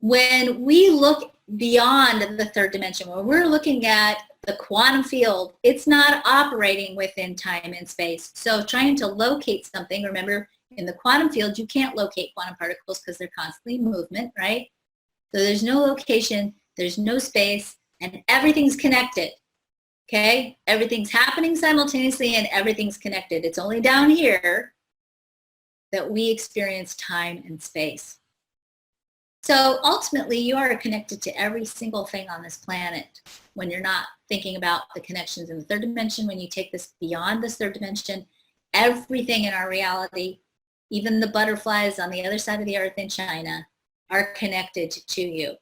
When we look beyond the third dimension, when we're looking at the quantum field, it's not operating within time and space. So trying to locate something, remember, in the quantum field, you can't locate quantum particles because they're constantly in movement, right? So there's no location, there's no space, and everything's connected, okay? Everything's happening simultaneously and everything's connected. It's only down here that we experience time and space. So ultimately, you are connected to every single thing on this planet. When you're not thinking about the connections in the third dimension, when you take this beyond this third dimension, everything in our reality, even the butterflies on the other side of the earth in China, are connected to you.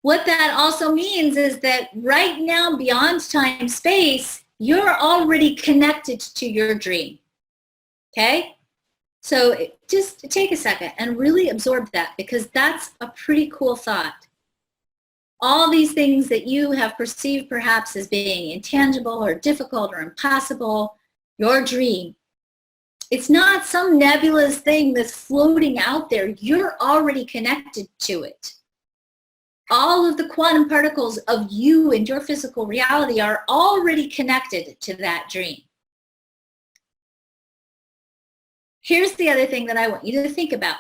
What that also means is that right now, beyond time, space, you're already connected to your dream, okay? So just take a second and really absorb that, because that's a pretty cool thought. All these things that you have perceived perhaps as being intangible or difficult or impossible, your dream, it's not some nebulous thing that's floating out there. You're already connected to it. All of the quantum particles of you and your physical reality are already connected to that dream. Here's the other thing that I want you to think about.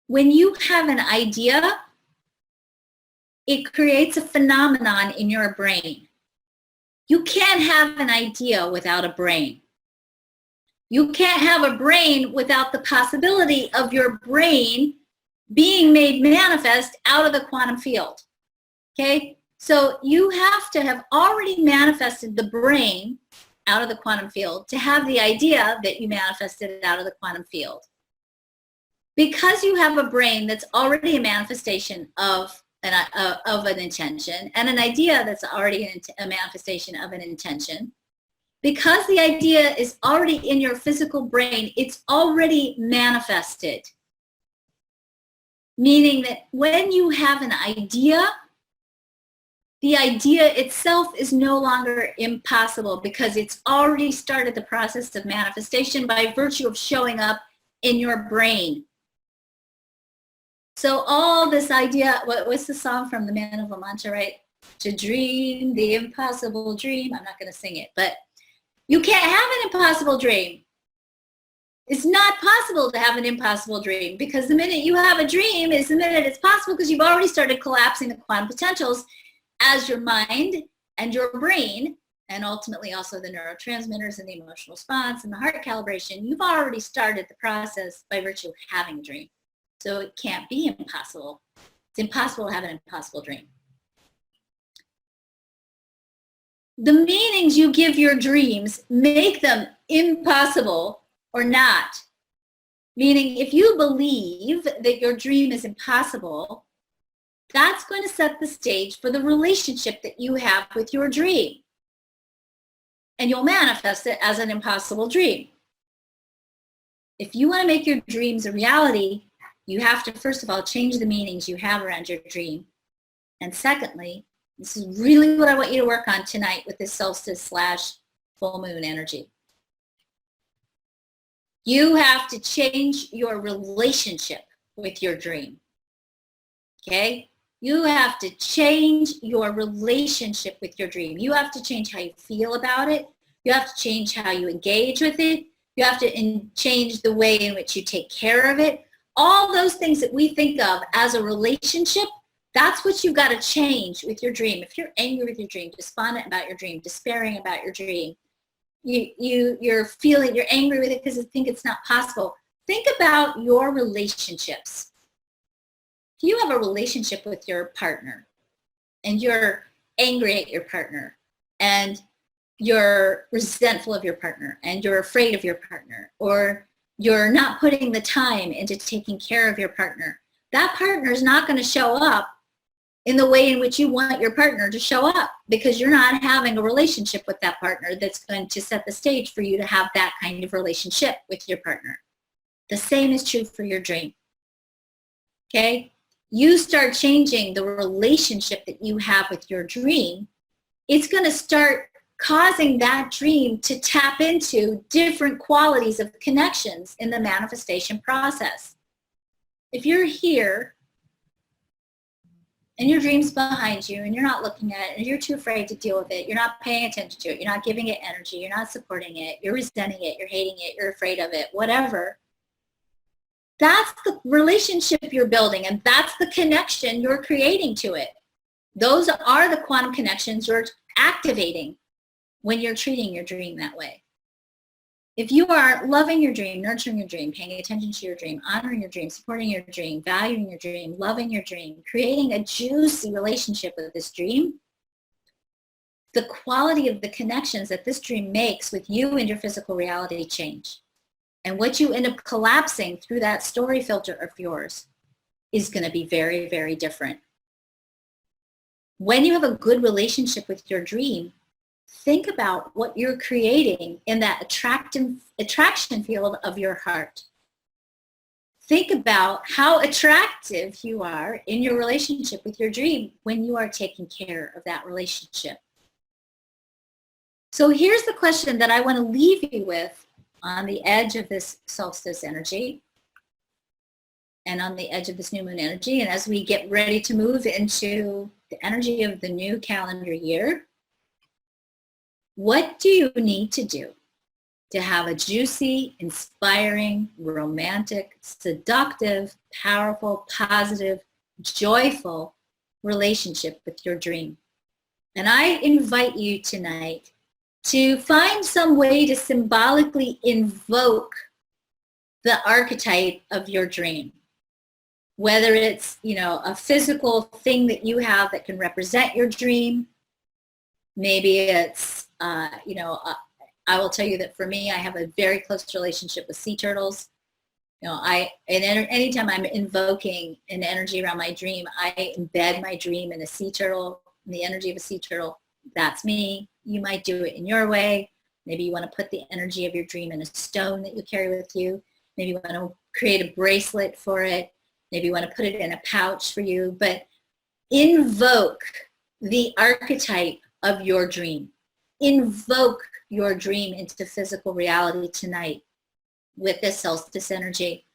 When you have an idea, it creates a phenomenon in your brain. You can't have an idea without a brain. You can't have a brain without the possibility of your brain being made manifest out of the quantum field, okay? So you have to have already manifested the brain out of the quantum field to have the idea that you manifested out of the quantum field. Because you have a brain that's already a manifestation of an intention, and an idea that's already a manifestation of an intention, because the idea is already in your physical brain, it's already manifested. Meaning that when you have an idea, the idea itself is no longer impossible because it's already started the process of manifestation by virtue of showing up in your brain. So all this idea, what's the song from the Man of La Mancha, right? To dream the impossible dream. I'm not going to sing it, but you can't have an impossible dream. It's not possible to have an impossible dream, because the minute you have a dream is the minute it's possible, because you've already started collapsing the quantum potentials as your mind and your brain, and ultimately also the neurotransmitters and the emotional response and the heart calibration. You've already started the process by virtue of having a dream. So it can't be impossible. It's impossible to have an impossible dream. The meanings you give your dreams make them impossible or not. Meaning, if you believe that your dream is impossible, that's going to set the stage for the relationship that you have with your dream. And you'll manifest it as an impossible dream. If you want to make your dreams a reality, you have to, first of all, change the meanings you have around your dream. And secondly, this is really what I want you to work on tonight with this solstice / full moon energy. You have to change your relationship with your dream, okay? You have to change your relationship with your dream. You have to change how you feel about it. You have to change how you engage with it. You have to change the way in which you take care of it. All those things that we think of as a relationship, that's what you've got to change with your dream. If you're angry with your dream, despondent about your dream, despairing about your dream, you're angry with it because you think it's not possible. Think about your relationships. If you have a relationship with your partner and you're angry at your partner and you're resentful of your partner and you're afraid of your partner, or you're not putting the time into taking care of your partner, that partner is not going to show up in the way in which you want your partner to show up, because you're not having a relationship with that partner that's going to set the stage for you to have that kind of relationship with your partner. The same is true for your dream. Okay? You start changing the relationship that you have with your dream, it's going to start causing that dream to tap into different qualities of connections in the manifestation process. If you're here and your dream's behind you and you're not looking at it and you're too afraid to deal with it, you're not paying attention to it, you're not giving it energy, you're not supporting it, you're resenting it, you're hating it, you're afraid of it, whatever, that's the relationship you're building, and that's the connection you're creating to it. Those are the quantum connections you're activating when you're treating your dream that way. If you are loving your dream, nurturing your dream, paying attention to your dream, honoring your dream, supporting your dream, valuing your dream, loving your dream, creating a juicy relationship with this dream, the quality of the connections that this dream makes with you and your physical reality change. And what you end up collapsing through that story filter of yours is going to be very, very different. When you have a good relationship with your dream, think about what you're creating in that attraction field of your heart. Think about how attractive you are in your relationship with your dream when you are taking care of that relationship. So here's the question that I want to leave you with on the edge of this solstice energy and on the edge of this new moon energy. And as we get ready to move into the energy of the new calendar year, what do you need to do to have a juicy, inspiring, romantic, seductive, powerful, positive, joyful relationship with your dream? And I invite you tonight to find some way to symbolically invoke the archetype of your dream. Whether it's, a physical thing that you have that can represent your dream. Maybe it's, I will tell you that for me, I have a very close relationship with sea turtles. Anytime I'm invoking an energy around my dream, I embed my dream in a sea turtle, in the energy of a sea turtle. That's me. You might do it in your way. Maybe you want to put the energy of your dream in a stone that you carry with you. Maybe you want to create a bracelet for it. Maybe you want to put it in a pouch for you. But invoke the archetype of your dream. Invoke your dream into physical reality tonight with this solstice energy,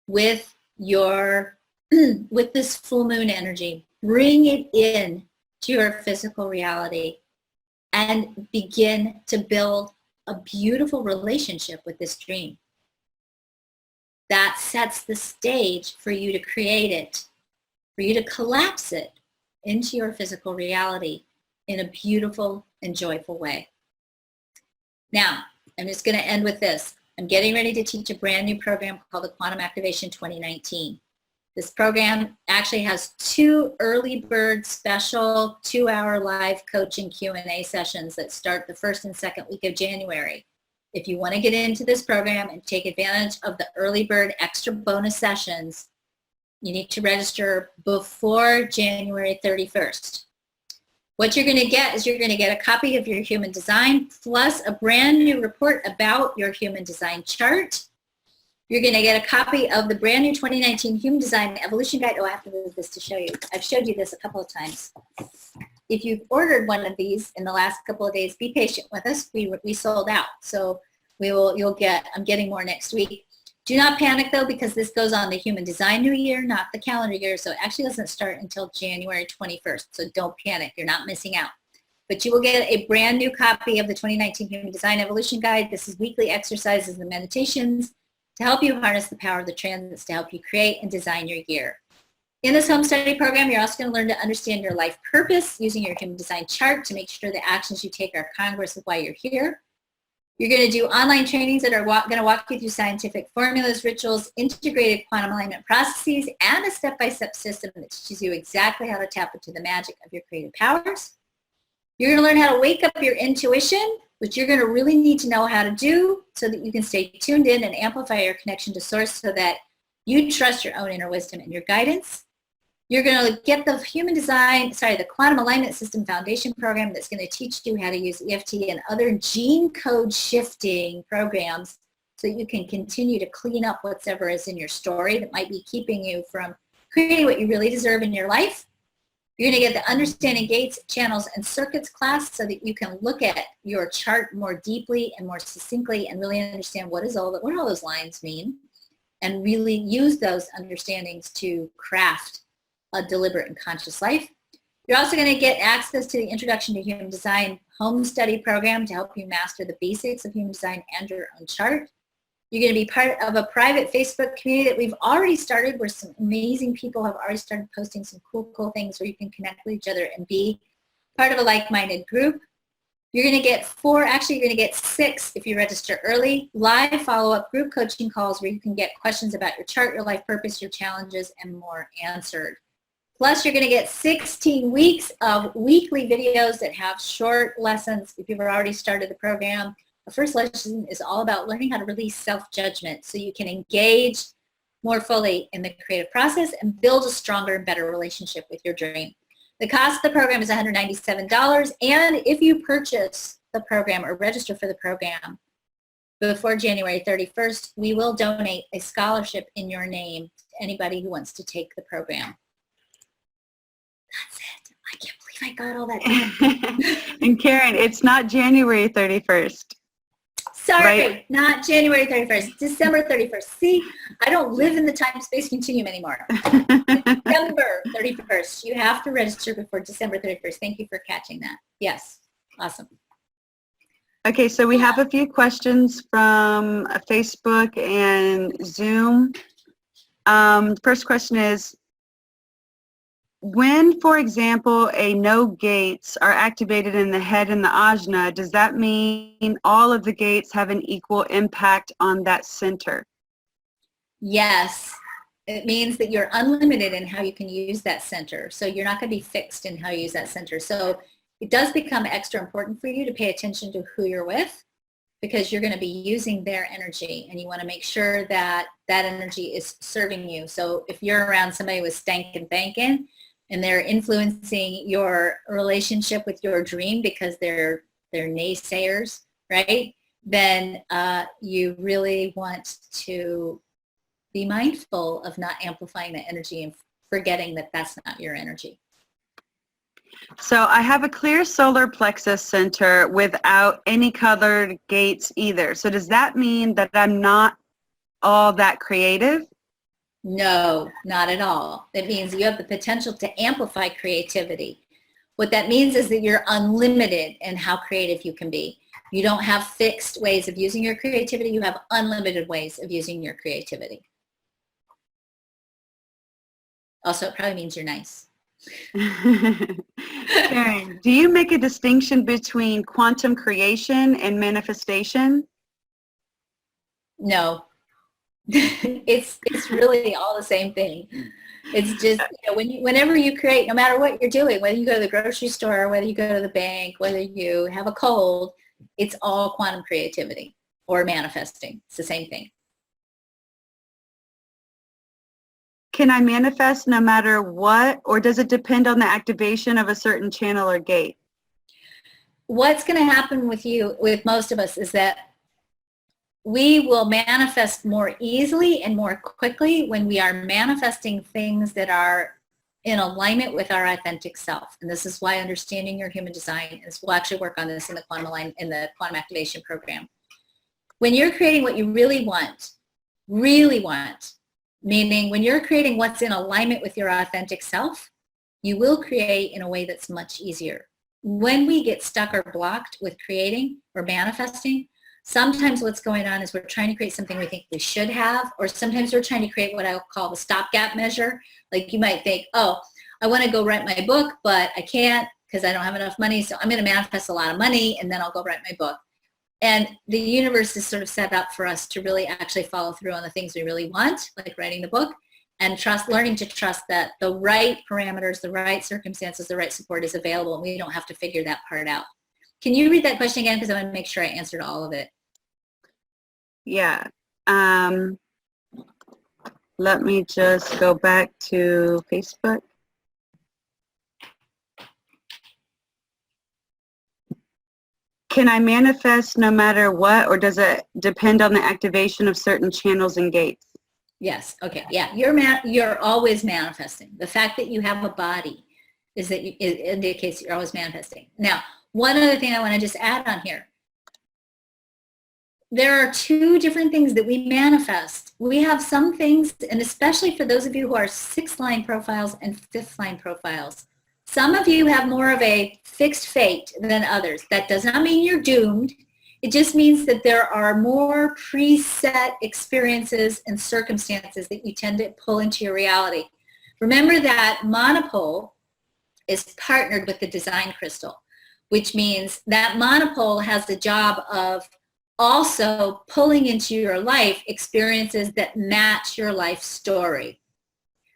with this full moon energy. Bring it in to your physical reality and begin to build a beautiful relationship with this dream. That sets the stage for you to create it, for you to collapse it into your physical reality in a beautiful and joyful way. Now, I'm just going to end with this. I'm getting ready to teach a brand new program called the Quantum Activation 2019. This program actually has 2 early bird special 2-hour live coaching Q&A sessions that start the 1st and 2nd week of January. If you want to get into this program and take advantage of the early bird extra bonus sessions, you need to register before January 31st. What you're going to get is you're going to get a copy of your human design plus a brand new report about your human design chart. You're going to get a copy of the brand new 2019 Human Design Evolution Guide. Oh, I have to move this to show you. I've showed you this a couple of times. If you've ordered one of these in the last couple of days, be patient with us. We sold out. So I'm getting more next week. Do not panic though, because this goes on the Human Design New Year, not the calendar year. So it actually doesn't start until January 21st. So don't panic. You're not missing out. But you will get a brand new copy of the 2019 Human Design Evolution Guide. This is weekly exercises and meditations to help you harness the power of the transits to help you create and design your year. In this home study program, you're also going to learn to understand your life purpose using your human design chart to make sure the actions you take are congruous with why you're here. You're going to do online trainings that are going to walk you through scientific formulas, rituals, integrated quantum alignment processes, and a step-by-step system that teaches you exactly how to tap into the magic of your creative powers. You're going to learn how to wake up your intuition, which you're going to really need to know how to do so that you can stay tuned in and amplify your connection to source so that you trust your own inner wisdom and your guidance. You're going to get the the Quantum Alignment System Foundation program that's going to teach you how to use EFT and other gene code shifting programs so you can continue to clean up whatever is in your story that might be keeping you from creating what you really deserve in your life. You're going to get the Understanding Gates, Channels, and Circuits class so that you can look at your chart more deeply and more succinctly and really understand what all those lines mean and really use those understandings to craft a deliberate and conscious life. You're also going to get access to the Introduction to Human Design home study program to help you master the basics of human design and your own chart. You're going to be part of a private Facebook community that we've already started where some amazing people have already started posting some cool things where you can connect with each other and be part of a like-minded group. You're going to get you're going to get 6 if you register early, live follow-up group coaching calls where you can get questions about your chart, your life purpose, your challenges, and more answered. Plus, you're going to get 16 weeks of weekly videos that have short lessons if you've already started the program. The first lesson is all about learning how to release self-judgment so you can engage more fully in the creative process and build a stronger and better relationship with your dream. The cost of the program is $197, and if you purchase the program or register for the program before January 31st, we will donate a scholarship in your name to anybody who wants to take the program. That's it. I can't believe I got all that done. And Karen, it's not January 31st. Sorry, right? Not January 31st, December 31st. See, I don't live in the time-space continuum anymore. December 31st. You have to register before December 31st. Thank you for catching that. Yes. Awesome. Okay, so we have a few questions from Facebook and Zoom. First question is, when, for example, a no gates are activated in the head and the ajna, does that mean all of the gates have an equal impact on that center? Yes. It means that you're unlimited in how you can use that center. So you're not going to be fixed in how you use that center. So it does become extra important for you to pay attention to who you're with because you're going to be using their energy and you want to make sure that that energy is serving you. So if you're around somebody with stankin' bankin', and they're influencing your relationship with your dream because they're naysayers, right? Then you really want to be mindful of not amplifying that energy and forgetting that that's not your energy. So I have a clear solar plexus center without any colored gates either. So does that mean that I'm not all that creative? No, not at all. It means you have the potential to amplify creativity. What that means is that you're unlimited in how creative you can be. You don't have fixed ways of using your creativity. You have unlimited ways of using your creativity. Also, it probably means you're nice. Karen, do you make a distinction between quantum creation and manifestation? No. It's really all the same thing. It's just, whenever you create, no matter what you're doing, whether you go to the grocery store, whether you go to the bank, whether you have a cold, it's all quantum creativity or manifesting. It's the same thing. Can I manifest no matter what, or does it depend on the activation of a certain channel or gate? What's going to happen with most of us, is that we will manifest more easily and more quickly when we are manifesting things that are in alignment with our authentic self. And this is why understanding your human design is, we'll actually work on this in the quantum activation program. When you're creating what you really want, meaning when you're creating what's in alignment with your authentic self, you will create in a way that's much easier. When we get stuck or blocked with creating or manifesting, sometimes what's going on is we're trying to create something we think we should have, or sometimes we're trying to create what I'll call the stopgap measure. Like you might think, oh, I want to go write my book, but I can't because I don't have enough money, so I'm going to manifest a lot of money and then I'll go write my book. And the universe is sort of set up for us to really actually follow through on the things we really want, like writing the book, and learning to trust that the right parameters, the right circumstances, the right support is available, and we don't have to figure that part out. Can you read that question again? Because I want to make sure I answered all of it. Yeah. Let me just go back to Facebook. can I manifest no matter what, or does it depend on the activation of certain channels and gates? Yes. Okay. Yeah. You're always manifesting. The fact that you have a body it indicates you're always manifesting. Now, one other thing I want to just add on here. There are two different things that we manifest. We have some things, and especially for those of you who are 6th line profiles and 5th line profiles, some of you have more of a fixed fate than others. That does not mean you're doomed. It just means that there are more preset experiences and circumstances that you tend to pull into your reality. Remember that Monopole is partnered with the design crystal, which means that Monopole has the job of also pulling into your life experiences that match your life story.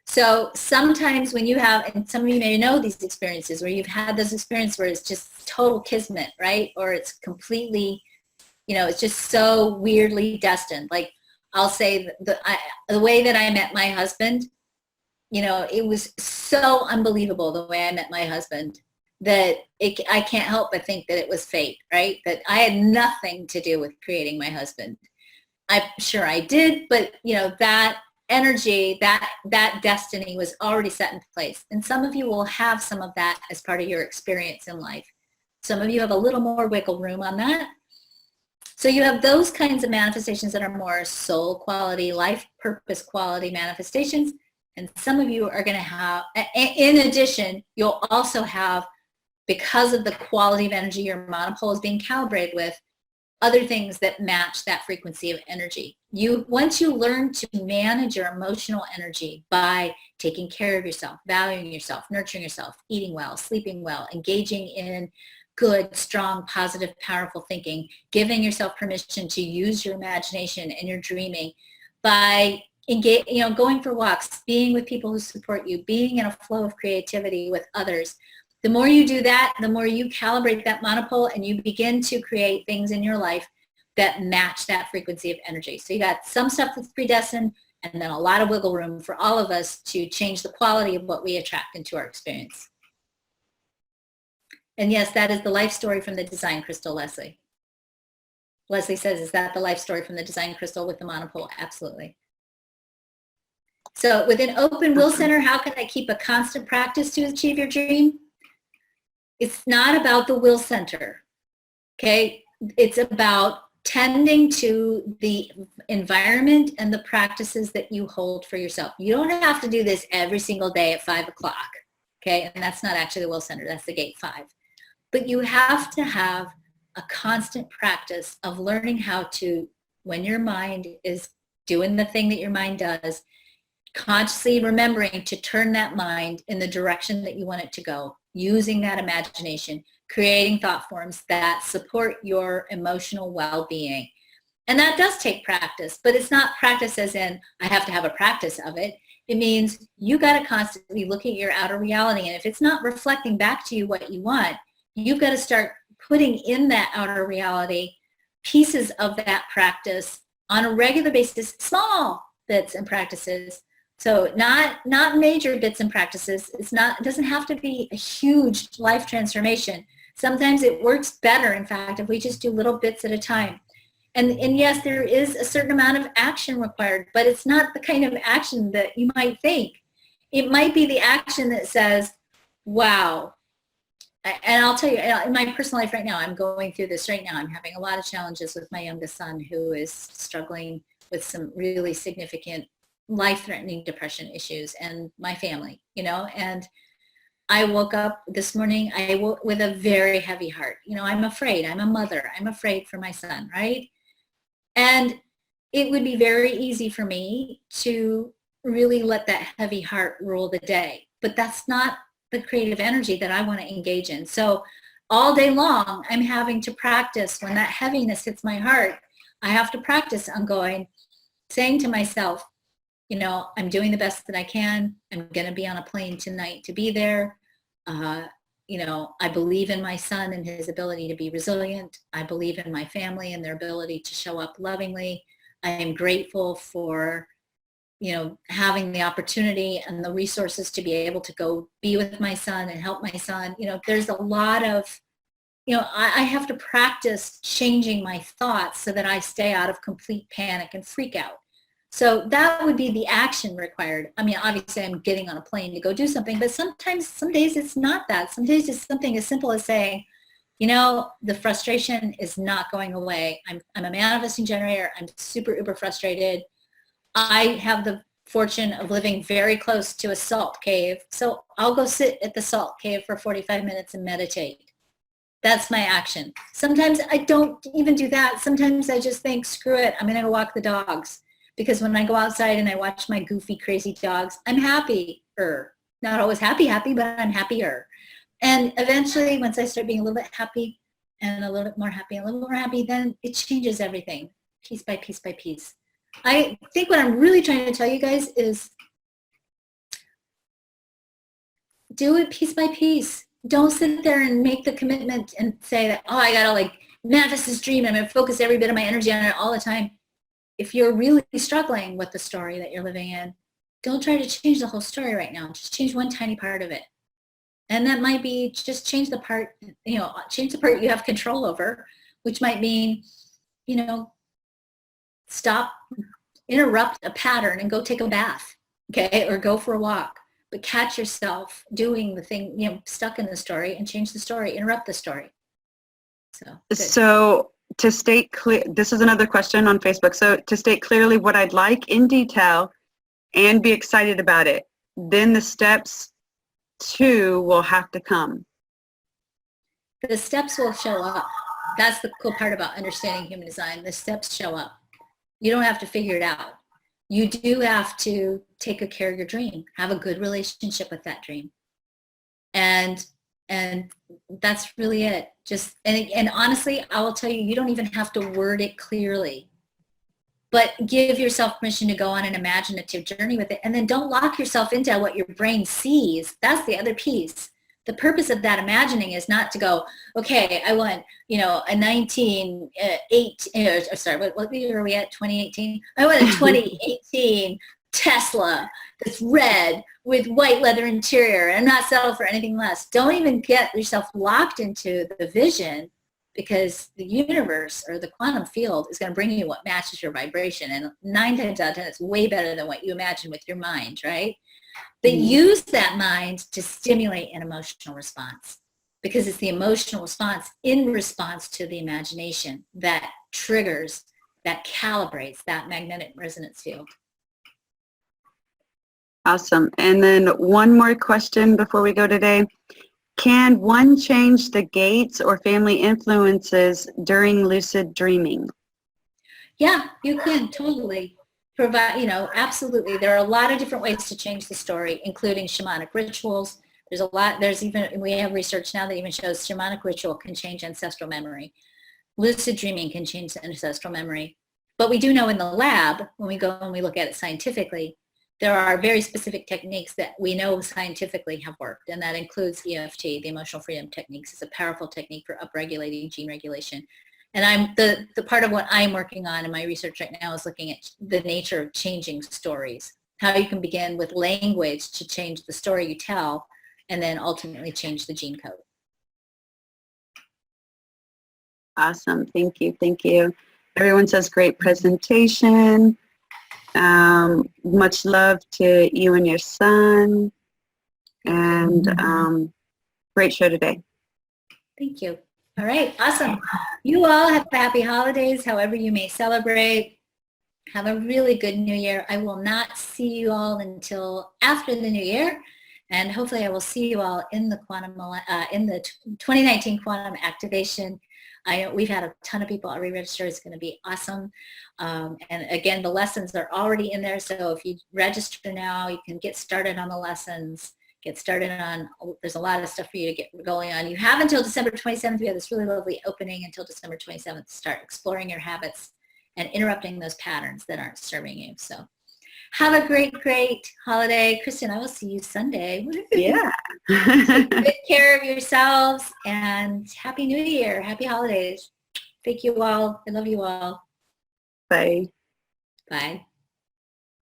So sometimes when you have, and some of you may know these experiences where you've had those experiences where it's just total kismet, right? Or it's completely, it's just so weirdly destined. Like I'll say the way that I met my husband, it was so unbelievable the way I met my husband that I can't help but think that it was fate, right? That I had nothing to do with creating my husband. I'm sure I did, but that energy, that destiny was already set in place. And some of you will have some of that as part of your experience in life. Some of you have a little more wiggle room on that. So you have those kinds of manifestations that are more soul quality, life purpose quality manifestations. And some of you are going to have, in addition, you'll also have, because of the quality of energy your monopole is being calibrated with, other things that match that frequency of energy. Once you learn to manage your emotional energy by taking care of yourself, valuing yourself, nurturing yourself, eating well, sleeping well, engaging in good, strong, positive, powerful thinking, giving yourself permission to use your imagination and your dreaming by going for walks, being with people who support you, being in a flow of creativity with others. The more you do that, the more you calibrate that monopole and you begin to create things in your life that match that frequency of energy. So you got some stuff that's predestined and then a lot of wiggle room for all of us to change the quality of what we attract into our experience. And yes, that is the life story from the design crystal, Leslie. Leslie says, is that the life story from the design crystal with the monopole? Absolutely. So with an open will center, how can I keep a constant practice to achieve your dream? It's not about the will center, okay? It's about tending to the environment and the practices that you hold for yourself. You don't have to do this every single day at 5 o'clock, okay? And that's not actually the will center, that's the gate 5. But you have to have a constant practice of learning how to, when your mind is doing the thing that your mind does, consciously remembering to turn that mind in the direction that you want it to go, using that imagination, creating thought forms that support your emotional well-being. And that does take practice, but it's not practice as in, I have to have a practice of it. It means you got to constantly look at your outer reality. And if it's not reflecting back to you what you want, you've got to start putting in that outer reality pieces of that practice on a regular basis, small bits and practices. So not major bits and practices. It doesn't have to be a huge life transformation. Sometimes it works better, in fact, if we just do little bits at a time. And yes, there is a certain amount of action required, but it's not the kind of action that you might think. It might be the action that says, wow. And I'll tell you, in my personal life right now, I'm going through this right now. I'm having a lot of challenges with my youngest son, who is struggling with some really significant life-threatening depression issues, and my family, and I woke up this morning, I woke with a very heavy heart. I'm afraid. I'm a mother. I'm afraid for my son, right? And it would be very easy for me to really let that heavy heart rule the day, but that's not the creative energy that I want to engage in. So all day long, I'm having to practice when that heaviness hits my heart. I have to practice on saying to myself, I'm doing the best that I can. I'm going to be on a plane tonight to be there. I believe in my son and his ability to be resilient. I believe in my family and their ability to show up lovingly. I am grateful for, having the opportunity and the resources to be able to go be with my son and help my son. There's a lot of I have to practice changing my thoughts so that I stay out of complete panic and freak out. So that would be the action required. I mean, obviously I'm getting on a plane to go do something, but sometimes, some days it's not that. Some days it's something as simple as saying, the frustration is not going away. I'm a manifesting generator. I'm super uber frustrated. I have the fortune of living very close to a salt cave. So I'll go sit at the salt cave for 45 minutes and meditate. That's my action. Sometimes I don't even do that. Sometimes I just think, screw it, I'm gonna go walk the dogs. Because when I go outside and I watch my goofy, crazy dogs, I'm happier. Not always happy, but I'm happier. And eventually, once I start being a little bit happy and a little bit more happy, and a little more happy, then it changes everything, piece by piece by piece. I think what I'm really trying to tell you guys is do it piece by piece. Don't sit there and make the commitment and say that, oh, I gotta like manifest this dream and I'm gonna focus every bit of my energy on it all the time. If you're really struggling with the story that you're living in, don't try to change the whole story right now. Just change one tiny part of it. And that might be just change the part you have control over, which might mean, stop, interrupt a pattern and go take a bath, okay? Or go for a walk. But catch yourself doing the thing, stuck in the story, and change the story, interrupt the story. So to state clear, this is another question on Facebook. So to state clearly what I'd like in detail and be excited about it, then the steps 2 will have to come. The steps will show up. That's the cool part about understanding human design. The steps show up. You don't have to figure it out. You do have to take good care of your dream, have a good relationship with that dream. And that's really it. And honestly, I will tell you, you don't even have to word it clearly, but give yourself permission to go on an imaginative journey with it. And then don't lock yourself into what your brain sees. That's the other piece. The purpose of that imagining is not to go, okay, I want, a 1918, what year are we at, 2018? I want a 2018 Tesla that's red with white leather interior, and not settle for anything less. Don't even get yourself locked into the vision, because the universe or the quantum field is going to bring you what matches your vibration. And 9 times out of 10, it's way better than what you imagine with your mind, right? But use that mind to stimulate an emotional response, because it's the emotional response in response to the imagination that triggers, that calibrates that magnetic resonance field. Awesome. And then one more question before we go today. Can one change the gates or family influences during lucid dreaming? Yeah, you can totally. Absolutely. There are a lot of different ways to change the story, including shamanic rituals. We have research now that even shows shamanic ritual can change ancestral memory. Lucid dreaming can change the ancestral memory. But we do know in the lab, when we go and we look at it scientifically, there are very specific techniques that we know scientifically have worked, and that includes EFT, the emotional freedom techniques. It's a powerful technique for upregulating gene regulation. And the part of what I'm working on in my research right now is looking at the nature of changing stories, how you can begin with language to change the story you tell, and then ultimately change the gene code. Awesome. Thank you. Thank you. Everyone says great presentation. Much love to you and your son. And great show today. Thank you. All right, awesome. You all have happy holidays, however you may celebrate. Have a really good new year. I will not see you all until after the new year, and hopefully I will see you all in the in the 2019 quantum activation. We've had a ton of people already register. It's going to be awesome. And again, the lessons are already in there. So if you register now, you can get started on the lessons. There's a lot of stuff for you to get going on. You have until December 27th. We have this really lovely opening until December 27th to start exploring your habits and interrupting those patterns that aren't serving you. So have a great, great holiday. Kristen, I will see you Sunday. Yeah. Take good care of yourselves, and Happy New Year. Happy holidays. Thank you all. I love you all. Bye. Bye.